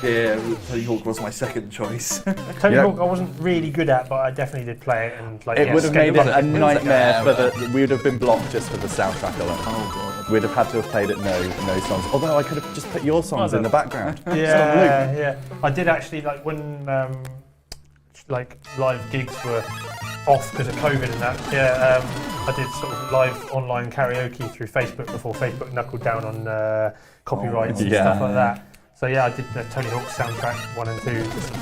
yeah, Tony Hawk was my second choice. Tony Hawk I wasn't really good at, but I definitely did play it. And like, It would have made it a nightmare like for the. We would have been blocked just for the soundtrack alone. Oh god. We'd have had to have played it no songs. Although I could have just put your songs in the background. Yeah. I did actually like when like live gigs were off because of COVID and that. Yeah, I did sort of live online karaoke through Facebook before Facebook knuckled down on copyrights and stuff like that. So yeah, I did the Tony Hawk soundtrack 1 and 2, just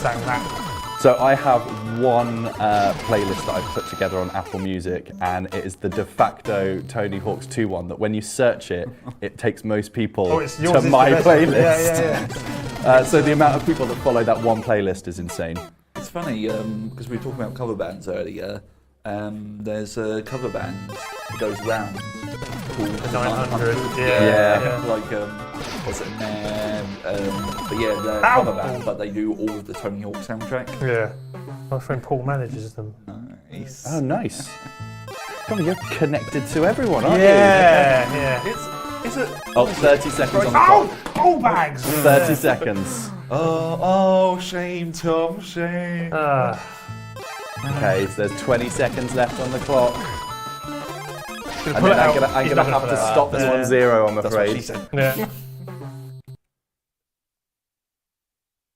sang that. So I have one playlist that I've put together on Apple Music, and it is the de facto Tony Hawk's 2 one. That when you search it, it takes most people to my playlist. So the amount of people that follow that one playlist is insane. It's funny because we were talking about cover bands earlier. There's a cover band that goes round called The 900. Like what's it, man? But yeah, they're a cover band, but they do all of the Tony Hawk soundtrack. Yeah, my friend Paul manages them. Nice. Oh, nice. God, you're connected to everyone, aren't you? Yeah. Is it? Oh, 30 seconds on the clock. Oh, bags. 30 seconds. Oh, shame, Tom, shame. Okay, so there's 20 seconds left on the clock. And pull then it I'm gonna have to stop this 1-0, I'm That's afraid. what she said. Yeah.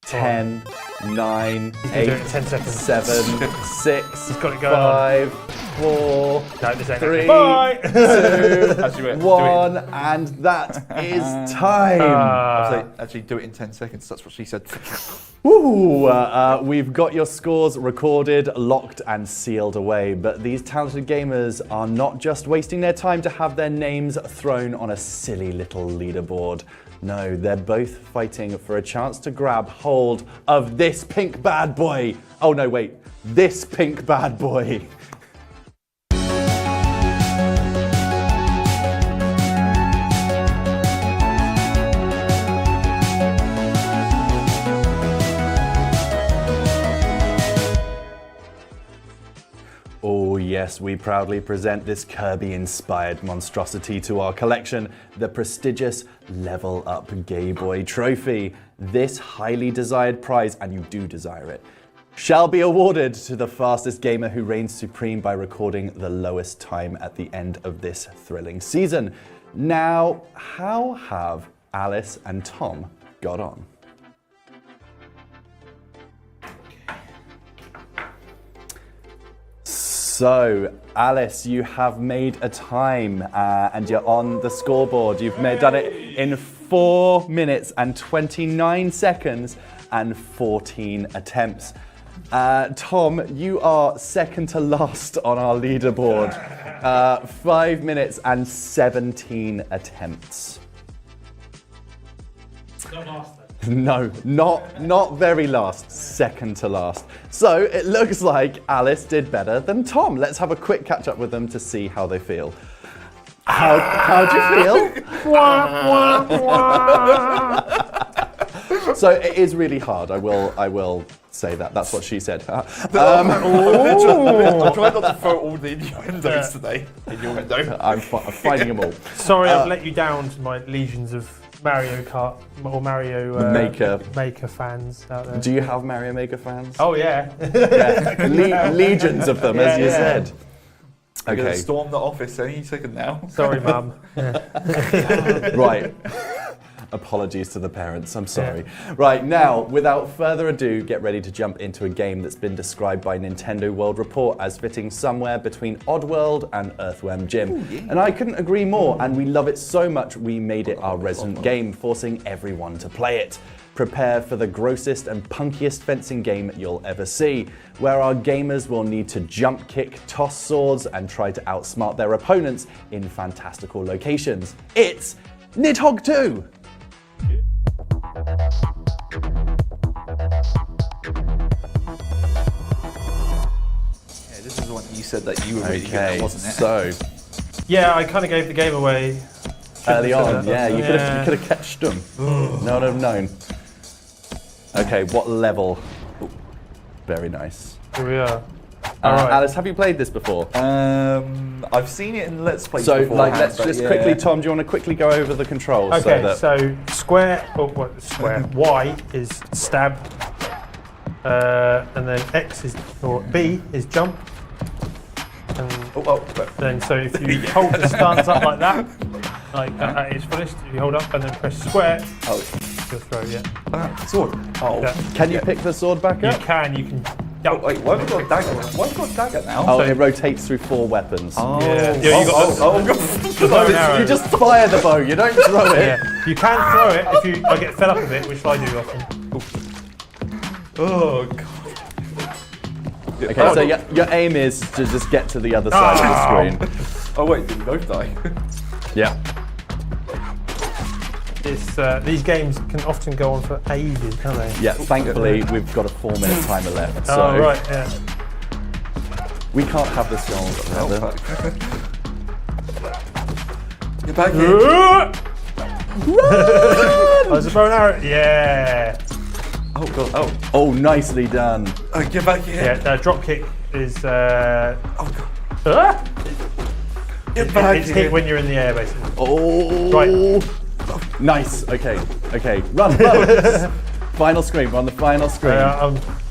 10, 9, do it 8, in 10 seconds. 7, 6, He's got it going on. 5, 4, No, this ain't 3, Bye. 2, Actually, wait, 1, and that is time. Actually, do it in 10 seconds. That's what she said. Ooh, we've got your scores recorded, locked and sealed away, but these talented gamers are not just wasting their time to have their names thrown on a silly little leaderboard. No, they're both fighting for a chance to grab hold of this pink bad boy. Oh no, wait, this pink bad boy. Oh yes, we proudly present this Kirby-inspired monstrosity to our collection, the prestigious Level Up Gay Boy Trophy. This highly desired prize, and you do desire it, shall be awarded to the fastest gamer who reigns supreme by recording the lowest time at the end of this thrilling season. Now, how have Alice and Tom got on? So, Alice, you have made a time and you're on the scoreboard. You've done it in 4 minutes and 29 seconds and 14 attempts. Tom, you are second to last on our leaderboard. 5 minutes and 17 attempts. Not last. No, not very last, second to last. So it looks like Alice did better than Tom. Let's have a quick catch up with them to see how they feel. How do you feel? So it is really hard. I will say that. That's what she said. I'm trying not to throw all the innuendos today. Innuendo. I'm finding them all. Sorry, I've let you down to my legions of Mario Kart or Mario Maker fans out there. Do you have Mario Maker fans? Oh yeah. Yeah. Legions of them, as you said. I'm going to storm the office any second now. Sorry, Mum. Right. Apologies to the parents, I'm sorry. Yeah. Right, now, without further ado, get ready to jump into a game that's been described by Nintendo World Report as fitting somewhere between Oddworld and Earthworm Jim. Ooh, yeah. And I couldn't agree more, and we love it so much we made it our resident game, forcing everyone to play it. Prepare for the grossest and punkiest fencing game you'll ever see, where our gamers will need to jump kick, toss swords, and try to outsmart their opponents in fantastical locations. It's Nidhogg 2! This is the one you said that you were really good at, wasn't it? So yeah, I kind of gave the game away early on. Yeah, you could have catched them. No one would have known. Okay, what level? Ooh, very nice. Here we are. Alright. Alice, have you played this before? I've seen it in Let's Play So, beforehand, let's but just yeah. quickly, Tom, do you want to quickly go over the controls? Okay, so square, Y is stab, and then X is, or B is jump. And then so if you hold the stance up like that, like at its fullest, if you hold up and then press square, you'll throw, Sword. Oh. Yeah. can you pick the sword back up? You can. Oh, wait, why have we got a dagger? Why have we got a dagger now? Oh, it rotates through 4 weapons. Oh, Yeah, you got the bow and arrow. You just fire the bow, you don't throw it. Yeah, you can throw it if I get fed up with it, which I do often. Oh, God. Okay, so your aim is to just get to the other side of the screen. Oh, wait, did we both die? Yeah. These games can often go on for ages, can't they? Yeah, thankfully, we've got a 4-minute timer left, so Oh, right, yeah. we can't have this go on forever. Get back here. Oh, there's a bow and arrow. Yeah. Oh, God. Oh. Oh, nicely done. Get back here. Yeah, drop kick is. Oh, God. Get back It's here. hit when you're in the air, basically. Oh. Right. Nice. Okay. Run. Final screen. We're on the final screen.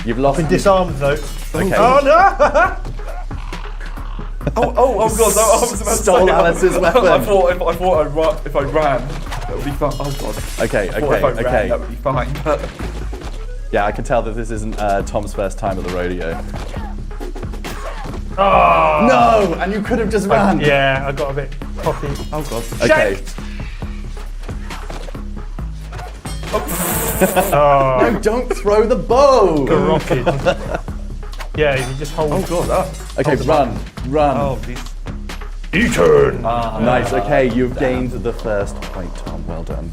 You've lost. Been disarmed though. Okay. Oh no! God. No, I was about to Stole say, Alice's weapon. I thought if I ran, that would be fine. Oh, God. Okay. If I ran, that would be fine. But Yeah, I can tell that this isn't Tom's first time at the rodeo. Oh No, and you could have just ran. Yeah, I got a bit cocky. oh, God. Okay. Oh, No, don't throw the bow. garroted. Yeah, if you just hold. Oh, God. Okay, run. Oh, please. U-turn. Nice. Okay, you've gained the first point, Tom. Well done.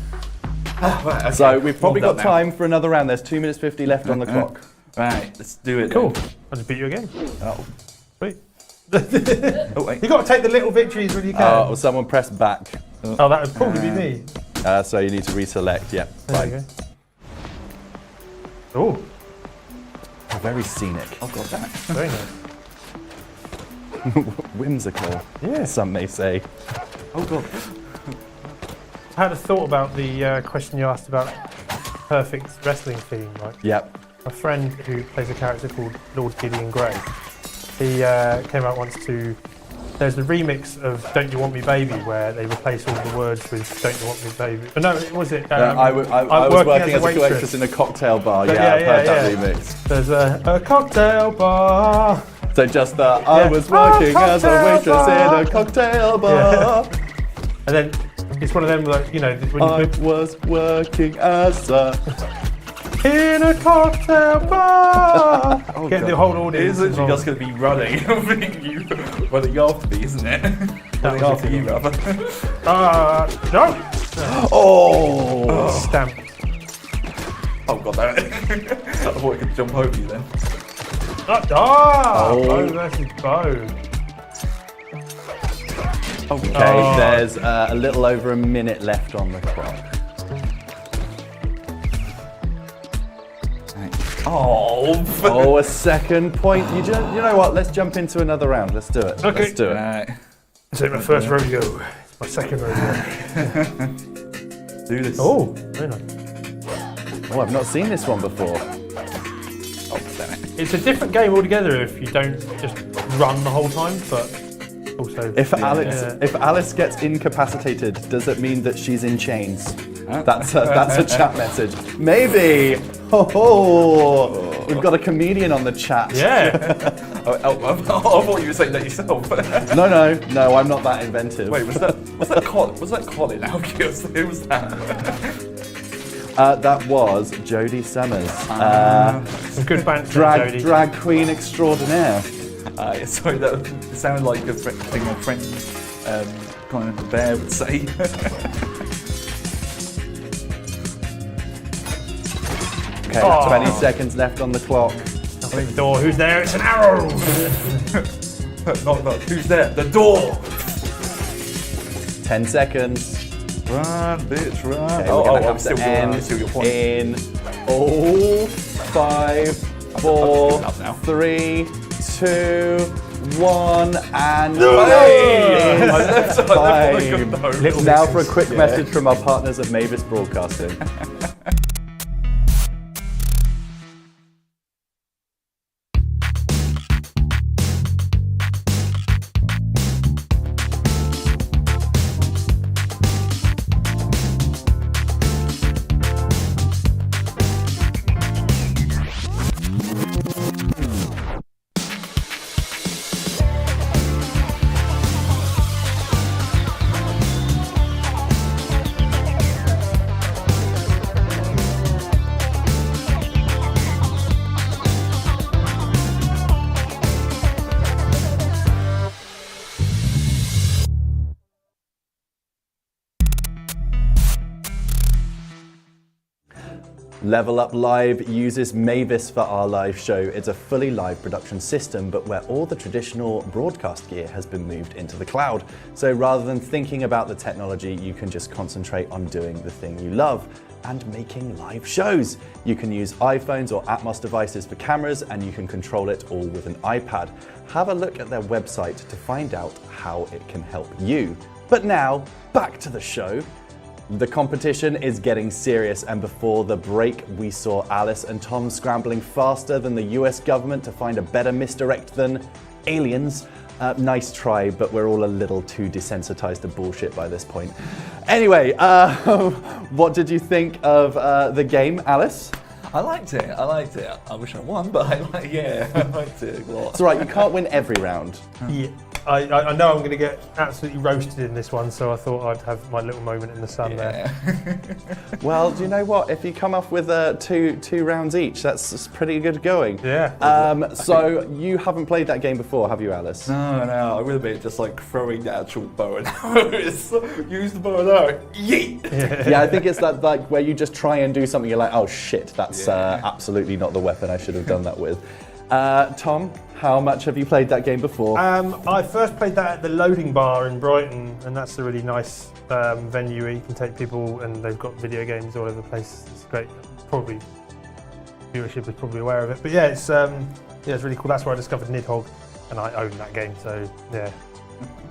Right, okay. So we've probably Well got done now. time for another round. There's 2 minutes 50 left on the clock. Right, let's do it. Cool. then. I just beat you again. Oh. Sweet. Oh, wait. You got to take the little victories when you can. Or someone press back. Oh, that would probably be me. So you need to reselect. Yeah. There you go. Oh, Very scenic. Oh, God, damn it. very nice. Whimsical. Yeah. Some may say. Oh, God. I had a thought about the question you asked about perfect wrestling theme. Like Yep. a friend who plays a character called Lord Gideon Grey. He came out once to. There's the remix of "Don't You Want Me, Baby," where they replace all the words with "Don't You Want Me, Baby." But no, was it? I was working as a waitress in a cocktail bar. But Yeah, I've heard that yeah. remix. There's a cocktail bar. So just the I was working as a waitress in a cocktail bar. And then it's one of them like, you know, when I you put was working as a. in a cocktail bar. Get the whole It audience. is literally just involved. going to be running. you running after me, isn't it? Running was after you, rather. No. Oh! Stamp. Oh, God, damn it. I thought I could jump over you then. Bow versus bow. Okay, there's a little over a minute left on the clock. Oh, A second point. You know what? Let's jump into another round. Let's do it. Okay. Let's do it. Right. This ain't my first rodeo. It's my second rodeo. Do this. Oh, very nice. Oh, I've not seen this one before. Oh, damn it. It's a different game altogether if you don't just run the whole time, but also. If Alice gets incapacitated, does it mean that she's in chains? That's a chat message. Maybe. Oh, we've got a comedian on the chat. Yeah. I thought you were saying that yourself. No, I'm not that inventive. Wait, was that Colin Alkios? Who was that? That was Jodie Summers, Some good banter, Jodie. drag queen extraordinaire. Sorry, that sounded like a thing my friend Colin the Bear would say. Okay, Oh. 20 seconds left on the clock. Opening the door. Who's there? It's an arrow. Not who's there? The door. 10 seconds. Run, bitch, run. Okay, we're gonna have still to end your point. in 5, 4, enough now. 3, 2, 1, and Hey! I left on a good time. note. Little Now for a misses. quick message from our partners at 1eve1up Broadcasting. Level Up Live uses Mavis for our live show. It's a fully live production system, but where all the traditional broadcast gear has been moved into the cloud. So rather than thinking about the technology, you can just concentrate on doing the thing you love and making live shows. You can use iPhones or Atmos devices for cameras, and you can control it all with an iPad. Have a look at their website to find out how it can help you. But now, back to the show. The competition is getting serious, and before the break we saw Alice and Tom scrambling faster than the US government to find a better misdirect than aliens. Nice try, but we're all a little too desensitized to bullshit by this point. Anyway, what did you think of the game, Alice? I liked it. I wish I won, but I liked it a lot. It's all right, you can't win every round. Yeah, I know I'm going to get absolutely roasted in this one, so I thought I'd have my little moment in the sun there. Well, do you know what? If you come off with two rounds each, that's pretty good going. Yeah. So you haven't played that game before, have you, Alice? No, I would have been just like throwing the actual bow and arrow. Use the bow and arrow. Yeet! Yeah, I think it's that like where you just try and do something, you're like, oh shit, that's absolutely not the weapon I should have done that with. Tom, how much have you played that game before? I first played that at the Loading Bar in Brighton, and that's a really nice venue where you can take people, and they've got video games all over the place. It's great. Probably viewership is probably aware of it, but yeah, it's really cool. That's where I discovered Nidhogg, and I own that game. So yeah.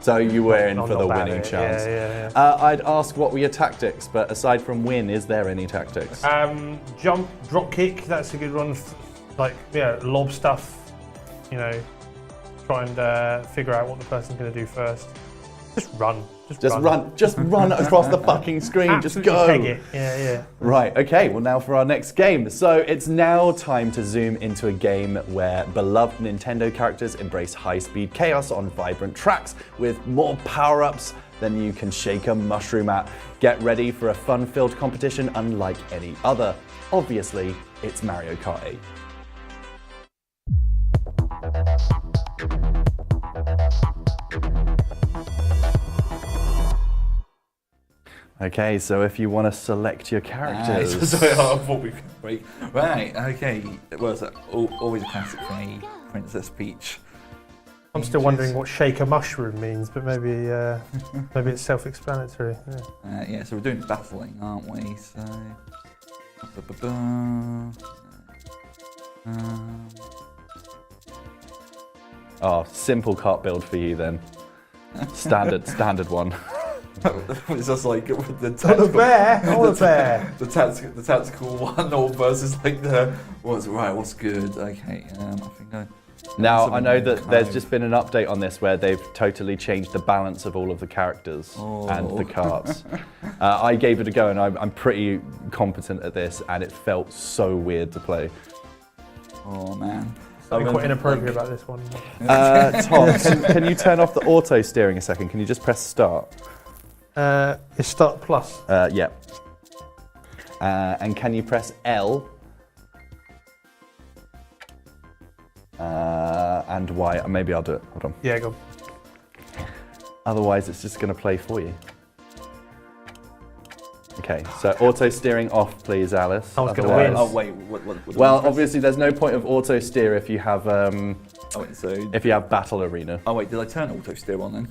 So you were in Not for the bad winning at it. chance. Yeah. I'd ask what were your tactics, but aside from win, is there any tactics? Jump, drop kick. That's a good one. Lob stuff. You know, try and figure out what the person's going to do first. Just run. Just run across the fucking screen. Absolutely Just go. peg it. Yeah. Right, okay, well now for our next game. So it's now time to zoom into a game where beloved Nintendo characters embrace high-speed chaos on vibrant tracks with more power-ups than you can shake a mushroom at. Get ready for a fun-filled competition unlike any other. Obviously, it's Mario Kart 8. Okay, so if you want to select your characters. Sorry, I thought we could break. Right, okay. Well, it's always a classic for me, Princess Peach. I'm still wondering what shake a mushroom means, but maybe it's self-explanatory. Yeah. So we're doing battling, aren't we? So. Oh, simple kart build for you then. Standard one. It's just like the bear. the tactical one, or versus like the what's good? Okay, I think Now, I know that there's just been an update on this where they've totally changed the balance of all of the characters and the carts. I gave it a go and I'm pretty competent at this, and it felt so weird to play. Oh man. Something quite inappropriate about this one. Tom, can you turn off the auto steering a second? Can you just press start? It's start plus. Yeah. And can you press L? And Y. Maybe I'll do it. Hold on. Yeah, go. Otherwise, it's just going to play for you. Okay, so auto steering off, please, Alice. I was going to win. Oh wait, what Well, obviously, there's no point of auto steer if you have if you have battle arena. Oh wait, did I turn auto steer on then?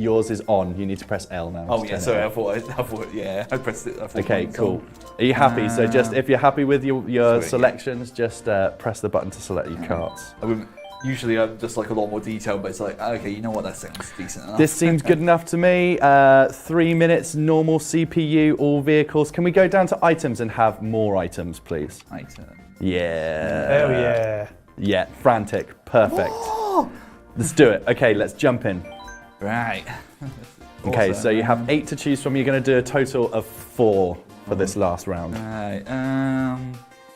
Yours is on. You need to press L now. Oh yeah, sorry. I thought yeah, I pressed it. Okay, cool. Are you happy? So just if you're happy with your selections, just press the button to select your carts. Usually I'm just like a lot more detailed, but it's like, okay, you know what, that sounds decent enough. This seems good enough to me. 3 minutes, normal CPU, all vehicles. Can we go down to items and have more items, please? Item. Yeah. Hell yeah. Yeah, frantic. Perfect. Let's do it. Okay, let's jump in. Right. Okay, Awesome. so you have 8 to choose from. You're going to do a total of 4 for this last round. Right.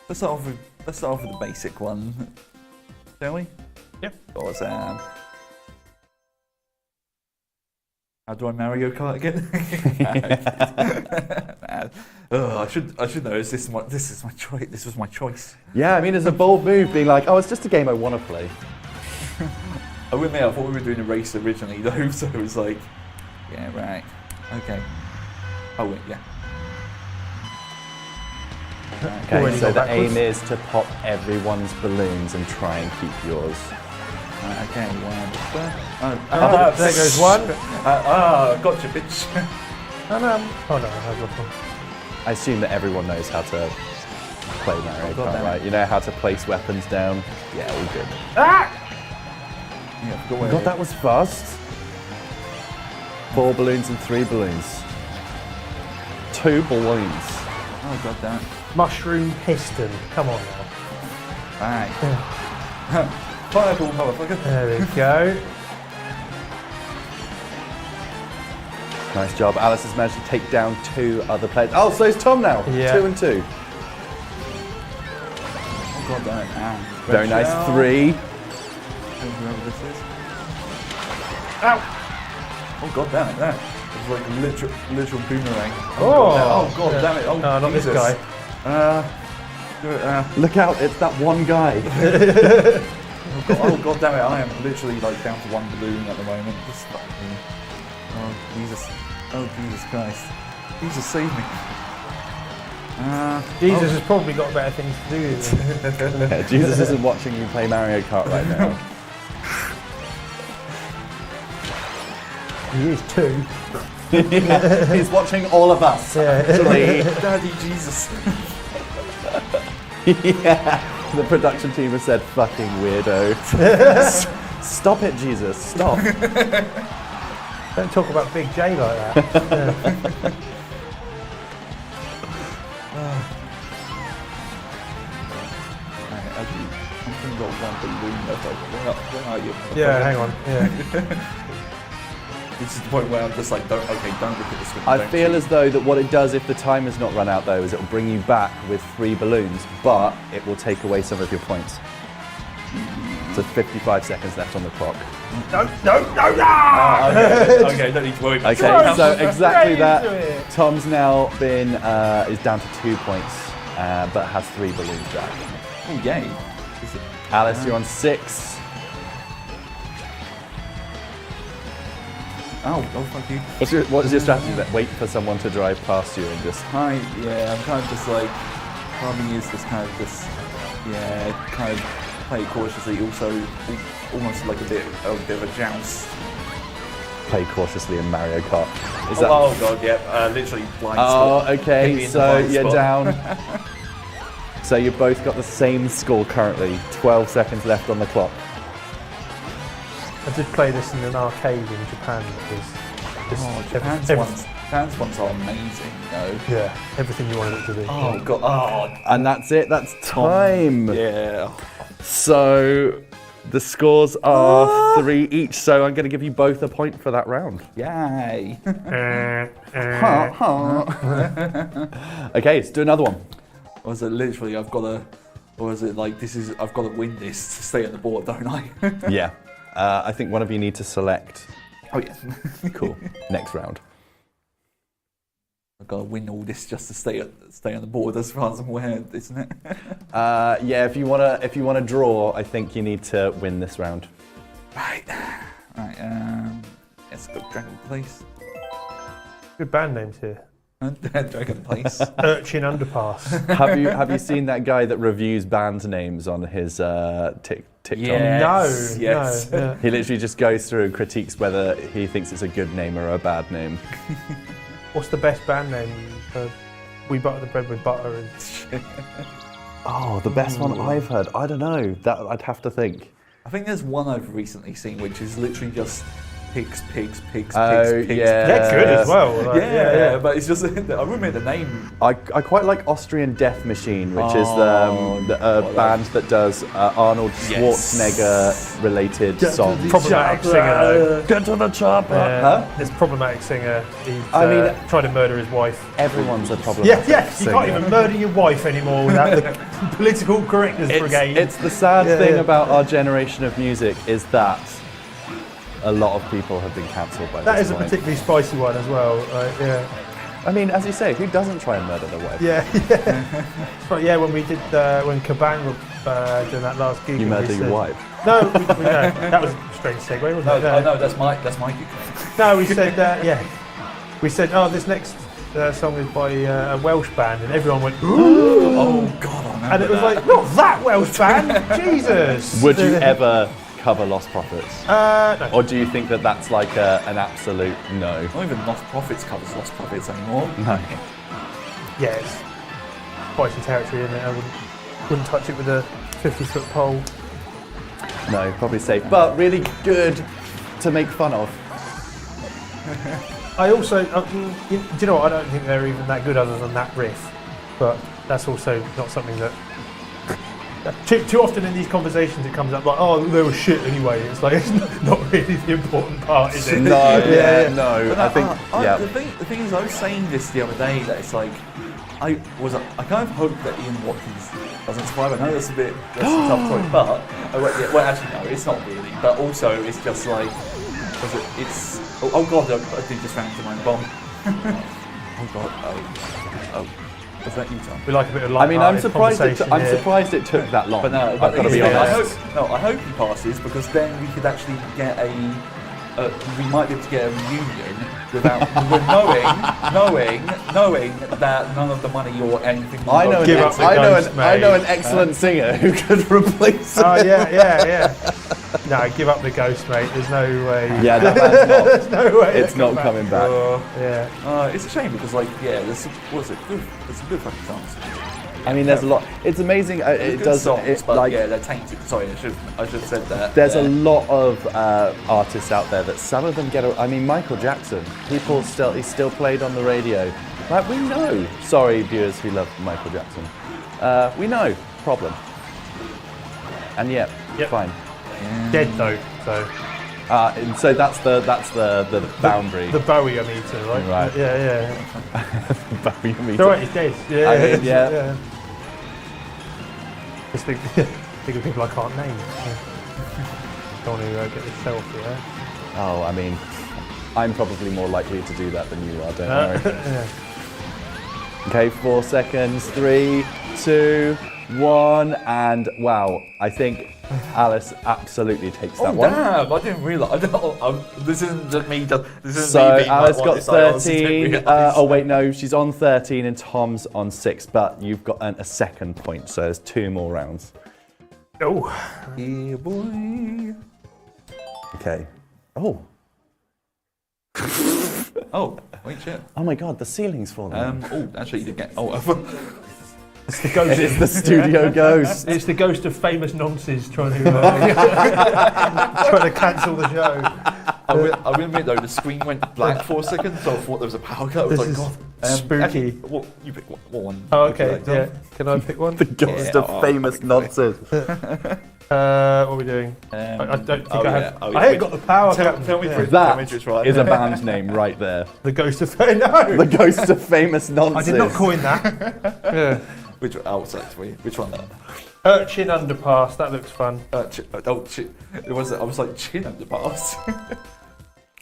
Let's start off with the basic one, shall we? Yep. Awesome. How do I Mario Kart again? I should know. This is my choice. This was my choice. Yeah, I mean, it's a bold move being like, oh, it's just a game I want to play. I will admit, I thought we were doing a race originally though, so it was like, yeah, right, okay. Oh wait, yeah. Okay, Already so got the aim backwards. is to pop everyone's balloons and try and keep yours. Okay, one. There goes one. Gotcha, bitch. Oh no, I've got one. I assume that everyone knows how to play Mario God Kart, damn it. right? You know how to place weapons down? Yeah, all good. Ah! Yeah, go away. God, that was fast. 4 balloons and 3 balloons. 2 balloons. Oh god damn. Mushroom piston. Come on now. Right. Fireball, motherfucker. There we go. Nice job. Alice has managed to take down 2 other players. Oh, so it's Tom now. Yeah. 2 and 2. Oh god damn it. Very nice. 3. Whoever this is. Ow! Oh god damn it, that was like a literal boomerang. Oh, god damn it. Oh, no, not Jesus. this guy. Look out, it's that one guy. Oh god damn it, I am literally like down to 1 balloon at the moment. Just fucking. Oh Jesus. Oh Jesus Christ. Jesus save me. Jesus has probably got better things to do. Yeah, Jesus isn't watching you play Mario Kart right now. He is too. He's watching all of us. Yeah. Actually. Daddy Jesus. Yeah. The production team has said, fucking weirdo. Stop it, Jesus. Stop. Don't talk about Big J like that. I've got 1 balloon left. Where are you? Yeah, hang on. Yeah. This is the point where I'm just like, don't look at the screen. I don't feel cheat. as though that what it does if the time has not run out though is it will bring you back with 3 balloons, but it will take away some of your points. So 55 seconds left on the clock. No! Okay, don't need to worry. Okay, so Straight exactly into that. it. Tom's now been is down to 2 points, but has 3 balloons back. Oh yay! Is it? Alice, you're on 6. Oh fuck you. What is your strategy then? Wait for someone to drive past you and just... I'm kind of just like, part of me is just kind of just, kind of play it cautiously. Also, almost like a bit of a joust. Play cautiously in Mario Kart. Is that... Oh god, yeah, literally blind Oh, spot. Hit me okay, in the so blind you're spot. down. So you've both got the same score currently. 12 seconds left on the clock. I did play this in an arcade in Japan. It was just Japan's ones are amazing, though. Yeah, everything you wanted it to be. Oh god, oh And that's it, that's time. yeah. So the scores are 3 each, so I'm going to give you both a point for that round. Yay! Okay, let's do another one. Or is it literally I've got to, or is it like I've got to win this to stay on the board, don't I? Yeah. I think one of you need to select. Oh yeah. Cool. Next round. I've got to win all this just to stay on the board, as far as I'm aware, isn't it? Yeah, if you wanna draw, I think you need to win this round. Right. Let's go Dragon Place. Good band names here. Dragon Place. Urchin Underpass. Have you seen that guy that reviews band names on his TikTok? Yes, No. yes. No. He literally just goes through and critiques whether he thinks it's a good name or a bad name. What's the best band name? We butter the bread with butter and... Oh, the best one I've heard. I don't know. That I'd have to think. I think there's one I've recently seen which is literally just pigs. Oh, pigs. yeah. They're good as well. Like, Yeah, but it's just I remember the name. I quite like Austrian Death Machine, which is the band that does Arnold Schwarzenegger related songs. Problematic singer. Get to the chopper. Huh? This problematic singer. He's trying to murder his wife. Everyone's a problem. Yeah. You can't even murder your wife anymore without the political correctness brigade. It's the sad thing about our generation of music is that a lot of people have been cancelled by that this is a point. particularly spicy one as well. Yeah. I mean, as you say, who doesn't try and murder their wife? Yeah. When we did when Kabang were doing that last gig, You murder your wife. No, that was a strange segue, wasn't it? No, that's my gig. No, we said we said, oh, this next song is by a Welsh band, and everyone went, ooh. Oh God, I remember And it was that. like, not that Welsh band, Jesus. Would you ever cover Lost Prophets? No. Or do you think that that's like an absolute no? Not even Lost Prophets covers Lost Prophets anymore. No. Yeah, it's spicy territory, isn't it? I wouldn't touch it with a 50-foot pole. No, probably safe. But really good to make fun of. I also, do you know what? I don't think they're even that good other than that riff. But that's also not something that... Too often in these conversations it comes up like, oh, they were shit anyway. It's like, it's not really the important part, is it? No, no. But I think, The thing is, I was saying this the other day that it's like, I kind of hope that Ian Watkins doesn't survive. I know that's a tough choice, but well, actually no, it's not really. But also, it's just like, oh God, I did just ran into my own bomb. Oh God, oh. Was that you, Tom? We like a bit of I mean, I'm surprised conversation, surprised it took that long. But no, I've got to be honest. I hope he passes because then we could actually get we might be able to get a reunion without knowing that none of the money or anything. I know an excellent mate. Singer who could replace it. Oh yeah. No, give up the ghost, mate. There's no way. Yeah, that man's not. There's no way. It's not coming back. It's a shame because there's some good fucking songs. I mean, there's a lot. It's amazing. It does. Songs, but they're tainted. Sorry, I should have said that. There's a lot of artists out there that some of them get. I mean, Michael Jackson. He's still played on the radio. Like we know. Sorry, viewers who love Michael Jackson. We know problem. And yet, fine. Dead though. So that's the boundary. The Bowie meter, right? Right. Yeah. Bowie meter. It's alright, he's dead. Yeah. I mean, yeah. Just think of people I can't name. Don't want to get this show off the air. Oh, I mean, I'm probably more likely to do that than you are. Don't worry. Okay, 4 seconds. 3, 2, 1, and wow! I think Alice absolutely takes that one. Damn! I didn't realise. This isn't just me. This isn't So me being Alice like, got this, I honestly didn't 13. realise. Oh wait, no, she's on 13 and Tom's on 6. But you've got a second point, so there's 2 more rounds. Oh. Yeah, boy. Okay. Oh. Oh, wait, shit. Oh my God, the ceiling's falling. Actually, you did get. It's the ghost. It's the studio ghost. It's the ghost of famous nonces trying to cancel the show. I will admit though, the screen went black for a second, so I thought there was a power cut. I was This like, is God. spooky. Actually, you pick what one? Oh, would you okay. like, Tom? Yeah. Can I pick one? The ghost of famous nonsense. What are we doing? I don't think I have. I ain't got the power. Tell me through. That is a band name right there. The ghost of no. The ghost of famous I nonsense. did not coin that. Yeah. Which one? Urchin Underpass. That looks fun. Chin. I was like chin underpass.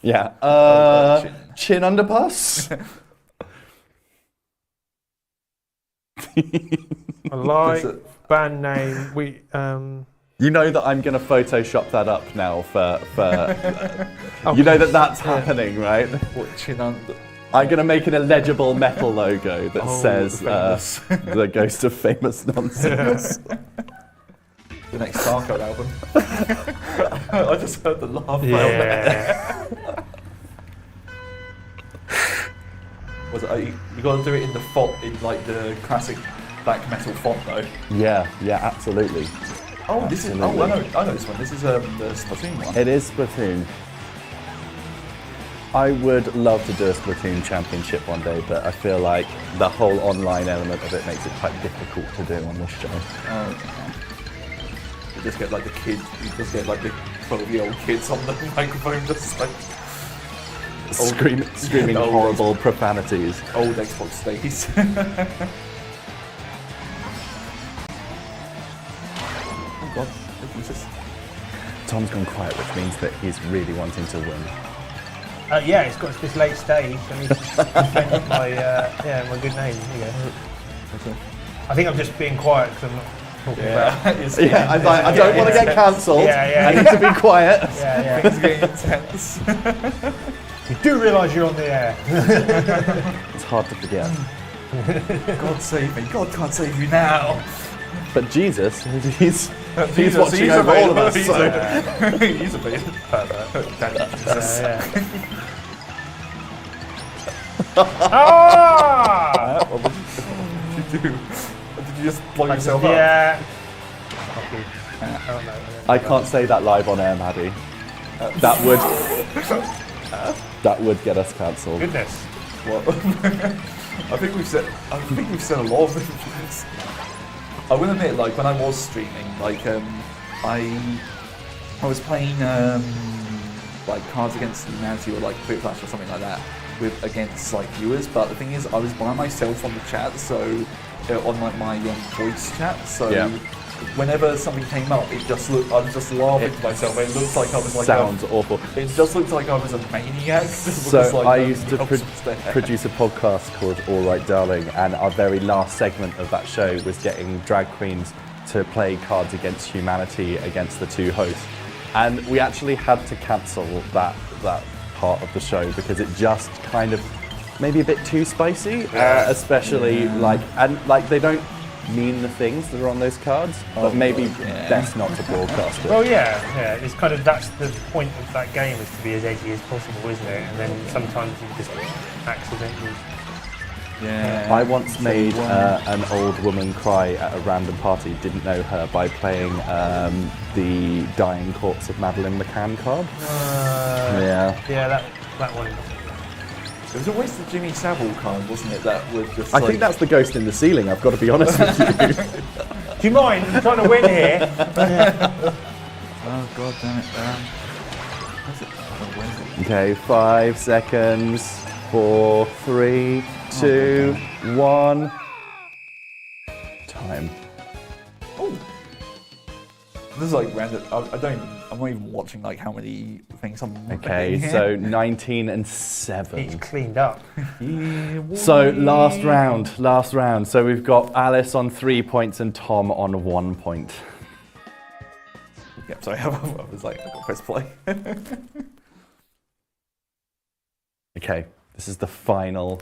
Yeah. Chin underpass. I like band name. We You know that I'm going to Photoshop that up now for you know that's happening, right? What chin under? I'm going to make an illegible metal logo that says the ghost of famous nonsense. The next Starcode album. I just heard the laugh. yeah. Was it? You got to do it in the font, in like the classic black metal font though. Yeah, absolutely. Oh, this is. Oh, I know this one. This is the Splatoon one. It is Splatoon. I would love to do a Splatoon championship one day, but I feel like the whole online element of it makes it quite difficult to do on this show. Oh, okay. You just get like the kids. You just get like the 12-year-old kids on the microphone, just like Screaming horrible profanities. Old Xbox days. Oh God, Jesus. Tom's gone quiet, which means that he's really wanting to win. Yeah, it's got to this late stage. I need to defend my good name. Here you go. Okay. I think I'm just being quiet because I'm not talking about. Yeah, I'm like, I don't want to get cancelled. Yeah. I need to be quiet. Yeah. Things are getting intense. You do realise you're on the air. It's hard to forget. God save me. God can't save you now. But Jesus, he's watching over all of us. He's So. He's a bit pervert. Ah! What did you do? Did you just blow yourself up? Yeah. I can't say that live on air, Maddie. That would get us cancelled. Goodness. What? I think we've said a lot of things. I will admit, like when I was streaming, like I was playing like Cards Against Humanity or like Quick Flash or something like that against like viewers. But the thing is, I was by myself on the chat, so on like my voice chat. So whenever something came up, I was just laughing to myself. It looked like I was like sounds awful. It just looked like I was a maniac. So I used to produce a podcast called All Right Darling, and our very last segment of that show was getting drag queens to play Cards Against Humanity against the two hosts. And we actually had to cancel that part of the show because it just kind of maybe a bit too spicy, especially like they don't mean the things that are on those cards, but maybe best not to broadcast it. Well, yeah. It's kind of that's the point of that game, is to be as edgy as possible, isn't it? And then sometimes you just accidentally. Yeah. I once made an old woman cry at a random party, didn't know her, by playing the Dying Corpse of Madeleine McCann card. Yeah, that one. It was always the Jimmy Savile card, wasn't it? That would just. I think that's the ghost in the ceiling, I've got to be honest with you. Do you mind? I'm trying to win here. Oh God damn it! Where's it? Okay, 5 seconds. 4, 3, 2, 1. Time. Oh. This is like random. I'm not even watching like how many things I'm. Okay, so 19 and 7. He's cleaned up. So last round. So we've got Alice on 3 points and Tom on 1 point. Yep. Sorry, I was like, I got press play. Okay, this is the final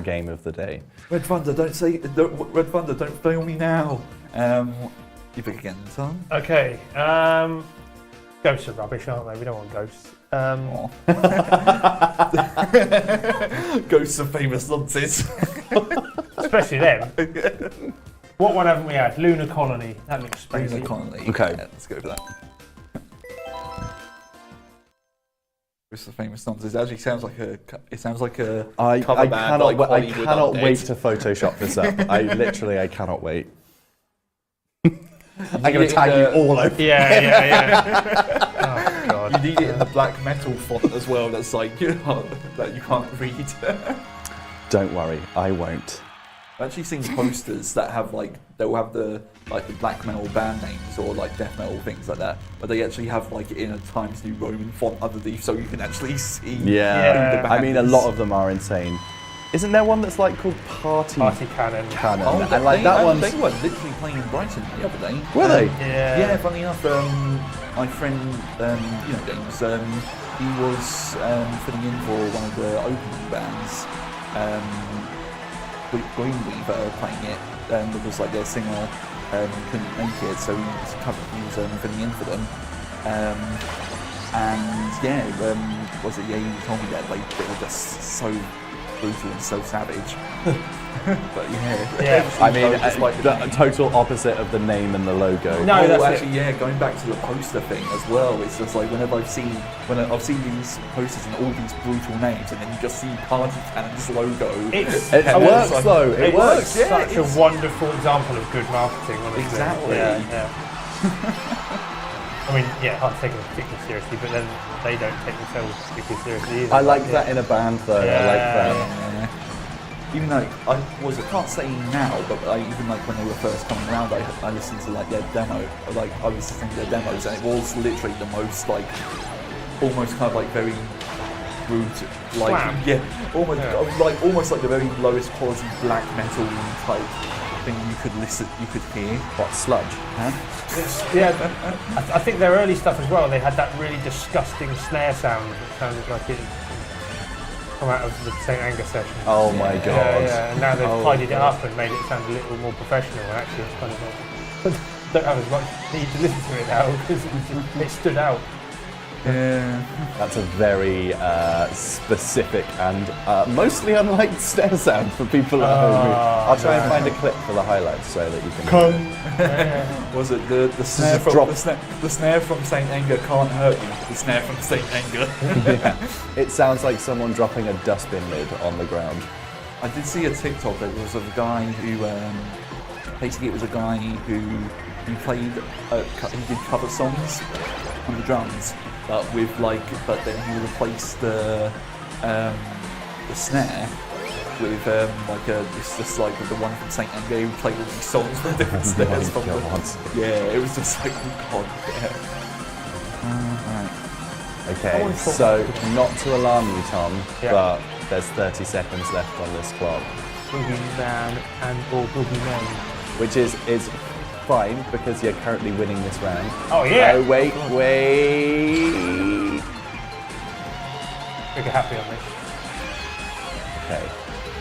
game of the day. Red Thunder, don't fail me now. You pick again, son. Okay. Ghosts are rubbish, aren't they? We don't want ghosts. Ghosts of famous nonsense. Especially them. What one haven't we had? Lunar Colony. That looks spicy. Lunar Colony. Okay. Yeah, let's go for that. Ghosts of famous nonsense. It actually sounds like a. It sounds like a. I cover band, cannot. like I Hollywood cannot Undead. wait to Photoshop this up. I cannot wait. I'm going to tag you all over. Yeah. Oh God. You need it in the black metal font as well. That's like that you can't read. Don't worry, I won't. I've actually seen posters that have they'll have the black metal band names or like death metal things like that, but they actually have like in a Times New Roman font underneath, so you can actually see. Yeah. who the band I mean, a is. lot of them are insane. Isn't there one that's like called Party Cannon. Cannon? Oh, and like that one's. They were literally playing in Brighton the other day. Were they? Yeah, funny enough, my friend, James, he was filling in for one of the opening bands, Greenweaver, playing it, because like their singer couldn't make it, so he was filling in for them. You told me that they were just so brutal and so savage. But yeah. Yeah. I mean, Just like the total opposite of the name and the logo. No, that's actually, yeah. Going back to the poster thing as well, it's just like whenever I've seen these posters and all these brutal names, and then you just see Party Cannon's logo. It works though. It works. It's such a wonderful example of good marketing, honestly. Exactly. Yeah. I mean, yeah, I'll take them particularly seriously, but then they don't take themselves particularly seriously either. I like that in a band though. I like that. Yeah. Even like I can't say now, but even like when they were first coming around, I listened to like their demo. Like I was listening to their demos, and it was literally the most like almost kind of like very brutal, like almost like the very lowest quality black metal type thing you could hear. What, sludge? Huh? I think their early stuff as well, they had that really disgusting snare sound that sounded like it come out of the St. Anger session. Oh my god. Yeah, and now they've tidied it up and made it sound a little more professional, and actually it's kind of like, don't have as much need to listen to it now because it stood out. Yeah. That's a very specific and mostly unliked snare sound for people at home. I'll try and find a clip for the highlights so that you can. Was it the snare from the snare from Saint Anger can't hurt you? The snare from Saint Anger. Yeah. It sounds like someone dropping a dustbin lid on the ground. I did see a TikTok that was of a guy who basically it was a guy who played he did cover songs on the drums. But then he replaced the snare with it's just like the one from Saint Anger who played all these songs with different snares from them. Yeah, it was just like, oh god, yeah. Right. Okay, so not to alarm you, Tom, but there's 30 seconds left on this clock. Boogeyman and or Boogeyman. Which is fine because you're currently winning this round. Oh yeah! Oh wait. Trigger happy on this. Okay,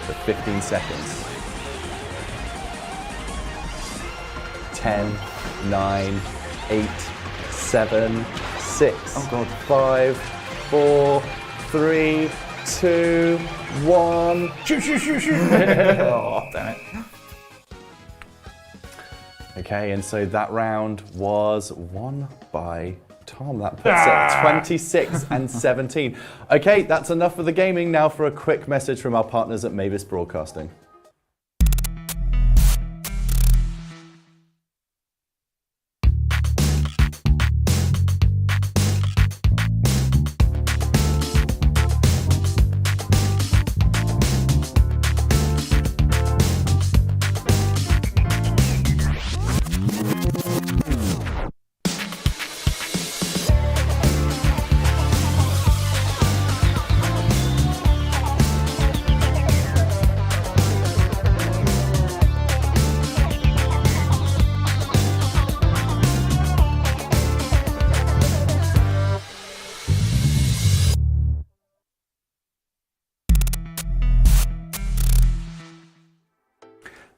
so 15 seconds. 10, 9, 8, 7, 6, oh god, 5, 4, 3, 2, 1. Shoot. Oh, damn it. Okay, and so that round was won by Tom. That puts it at 26 and 17. Okay, that's enough for the gaming. Now for a quick message from our partners at Mavis Broadcasting.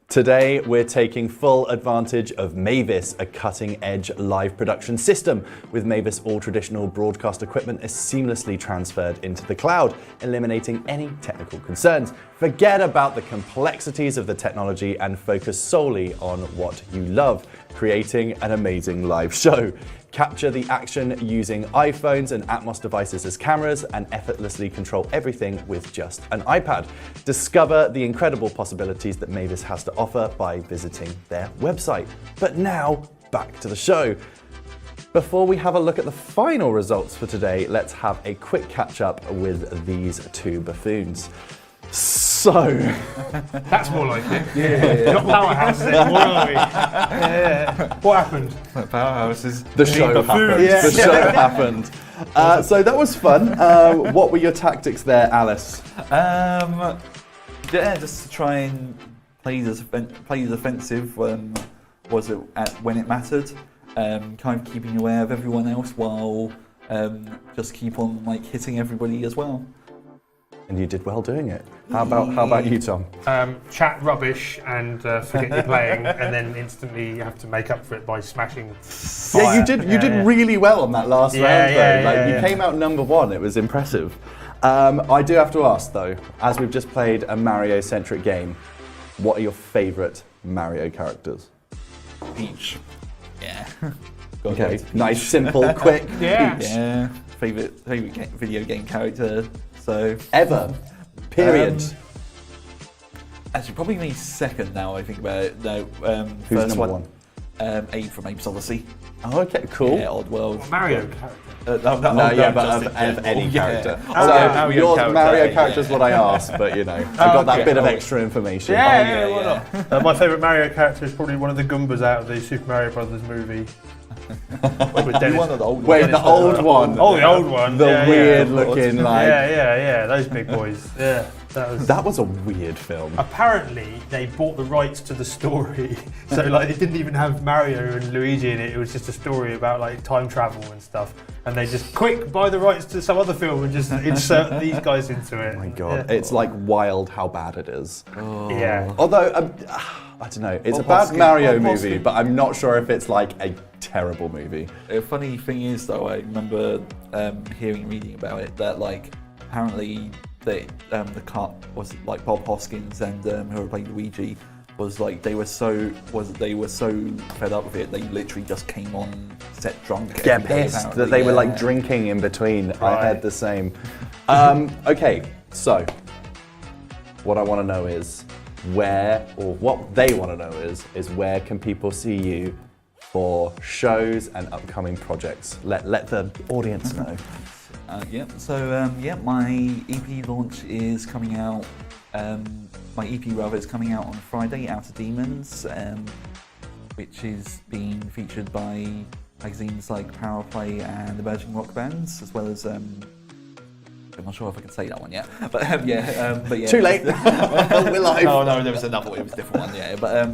Today, we're taking full advantage of Mavis, a cutting-edge live production system. With Mavis, all traditional broadcast equipment is seamlessly transferred into the cloud, eliminating any technical concerns. Forget about the complexities of the technology and focus solely on what you love, creating an amazing live show. Capture the action using iPhones and Atmos devices as cameras and effortlessly control everything with just an iPad. Discover the incredible possibilities that Mavis has to offer by visiting their website. But now, back to the show. Before we have a look at the final results for today, let's have a quick catch up with these two buffoons. So, that's more like it. Yeah. Not powerhouses anymore, are we? Yeah. What happened? Powerhouses. The show happened. Yeah. The show happened. So that was fun. What were your tactics there, Alice? Yeah, just to try and play the defensive when it mattered. Kind of keeping aware of everyone else while just keep on hitting everybody as well. And you did well doing it. How about you, Tom? Chat rubbish and forget you're playing, and then instantly you have to make up for it by smashing fire. Yeah, you did really well on that last round, though. You Yeah. came out number one. It was impressive. I do have to ask, though, as we've just played a Mario-centric game, what are your favourite Mario characters? Peach. Yeah. Okay, nice, simple, quick. Yeah. Peach. Yeah. Favorite video game character. So Ever. Period. Actually, probably me second now. I think about it. No. Who's First number one? Abe from Abe's Odyssey. Oh, okay, cool. Yeah, Oddworld. Mario character. No, yeah, but of any character. Mario Your character, Mario character is yeah. what I asked, but you know, I got that okay. bit of extra information. Yeah, yeah, why not? My favourite Mario character is probably one of the Goombas out of the Super Mario Brothers movie. With Dennis. One of the old Wait, ones. the old one. Oh, the old one. The yeah, weird yeah. looking, like. Yeah, those big boys. Yeah, That was a weird film. Apparently, they bought the rights to the story, so like it didn't even have Mario and Luigi in it. It was just a story about like time travel and stuff. And they just buy the rights to some other film and just insert these guys into it. Oh my god, Yeah. it's like wild how bad it is. Yeah. Although, I don't know, it's Bob a bad Hoskins- Mario Bob movie, Hoskins. but I'm not sure if it's like a terrible movie. The funny thing is, though, I remember reading about it that like apparently the Kart was like Bob Hoskins and who played Luigi was like they were so fed up with it they literally just came on set drunk. Yeah, every day, pissed apparently. that they were like Yeah. drinking in between. I Right. had the same. Okay, so what I want to know is what they want to know is where can people see you for shows and upcoming projects? Let the audience know. My EP launch is coming out. My EP rather is coming out on Friday, Out of Demons, which is being featured by magazines like Power Play and Emerging Rock Bands, as well as I'm not sure if I can say that one yet, but yeah. Too late. We're live. No, there was another one. It was a different one.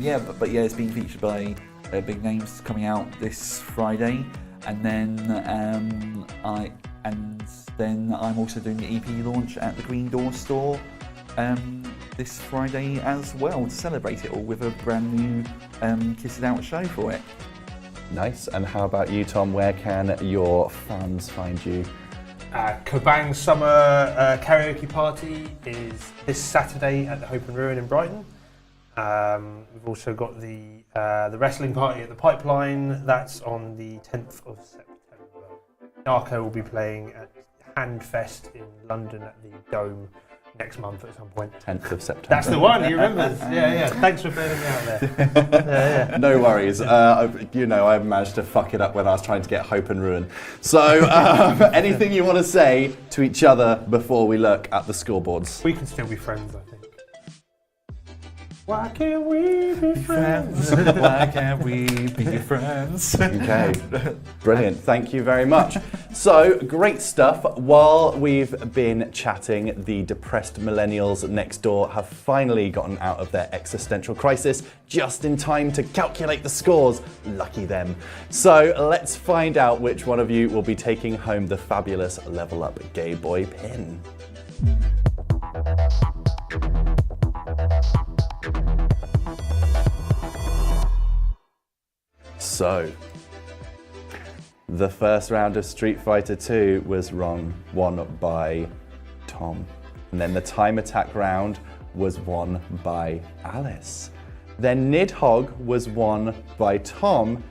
Yeah, but it's being featured by big names coming out this Friday, and then I'm also doing the EP launch at the Green Door store this Friday as well to celebrate it all with a brand new Kiss It Out show for it. Nice. And how about you, Tom? Where can your fans find you? Kabang Summer Karaoke Party is this Saturday at the Hope and Ruin in Brighton. We've also got the wrestling party at the Pipeline. That's on the 10th of September. Narco will be playing at Handfest in London at the Dome next month at some point. 10th of September. That's the one, he remembers. Yeah. Thanks for bailing me out there. Yeah. No worries. I managed to fuck it up when I was trying to get Hope and Ruin. So, anything you want to say to each other before we look at the scoreboards? We can still be friends, I think. Why can't we be friends? Why can't we be friends? Okay, brilliant. Thank you very much. So, great stuff. While we've been chatting, the depressed millennials next door have finally gotten out of their existential crisis just in time to calculate the scores. Lucky them. So, let's find out which one of you will be taking home the fabulous Level Up Gay Boy pin. So, the first round of Street Fighter 2 was won by Tom. And then the time attack round was won by Alice. Then Nidhogg was won by Tom.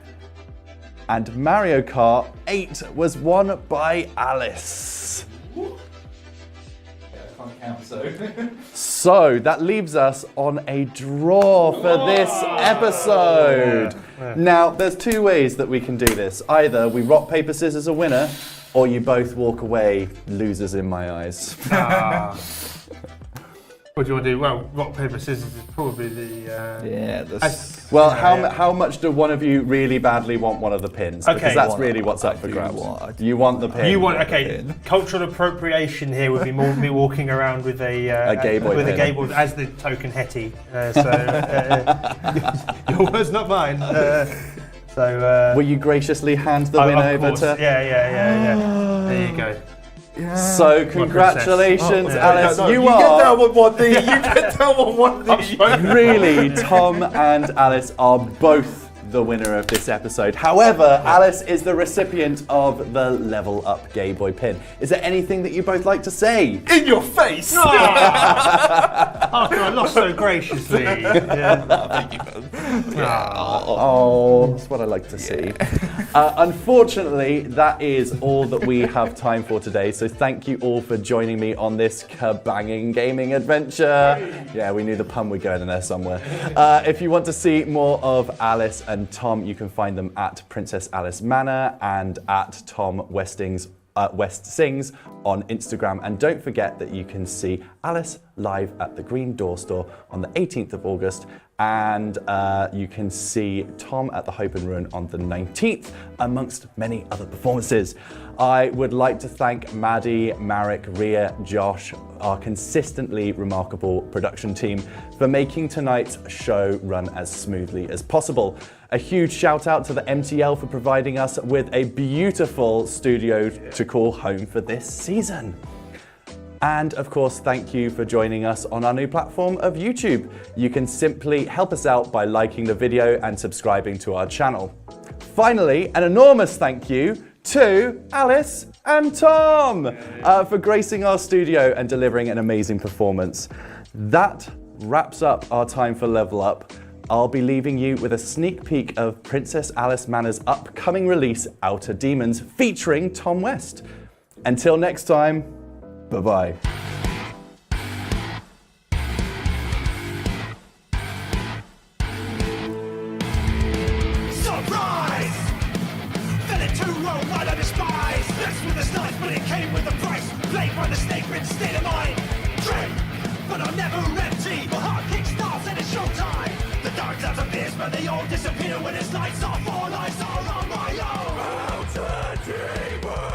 And Mario Kart 8 was won by Alice. So that leaves us on a draw for this episode. Yeah. Now, there's two ways that we can do this. Either we rock, paper, scissors a winner, or you both walk away losers in my eyes. What do you want to do? Well, rock, paper, scissors is probably the... Well, how much do one of you really badly want one of the pins? Because Okay. that's really what's up for grabs. You want the pin. You want, okay, cultural appropriation here would be more me walking around with a gay boy with pin. a gay boy as the token hetty. Your words, not mine. Will you graciously hand the of win over course. to... Yeah. There you go. So congratulations, Alice. You get are... down on one knee. You get down on one knee. Really, Tom and Alice are both the winner of this episode. However, Alice is the recipient of the Level Up Game Boy pin. Is there anything that you both like to say? In your face! After I lost so graciously. Yeah. Thank you. Oh, that's what I like to see. Unfortunately, that is all that we have time for today. So thank you all for joining me on this kabanging gaming adventure. Yeah, we knew the pun would go in there somewhere. If you want to see more of Alice and Tom, you can find them at Princess Alice Manor and at Tom West Sings on Instagram. And don't forget that you can see Alice live at the Green Door Store on the 18th of August. And you can see Tom at the Hope and Ruin on the 19th, amongst many other performances. I would like to thank Maddie, Marek, Ria, Josh, our consistently remarkable production team, for making tonight's show run as smoothly as possible. A huge shout out to the MTL for providing us with a beautiful studio to call home for this season. And of course, thank you for joining us on our new platform of YouTube. You can simply help us out by liking the video and subscribing to our channel. Finally, an enormous thank you to Alice and Tom for gracing our studio and delivering an amazing performance. That wraps up our time for Level Up. I'll be leaving you with a sneak peek of Princess Alice Manor's upcoming release, Outer Demons, featuring Tom West. Until next time, bye-bye. Surprise! Fell it too low, right on his spies. Blessed with the stars, but it came with a price. Played by the snake, been state of mind. Drink, but I'm never empty. The heart kick starts and it's showtime. The dark clouds appears, but they all disappear when its lights off. All eyes are on my own. Outer Demons!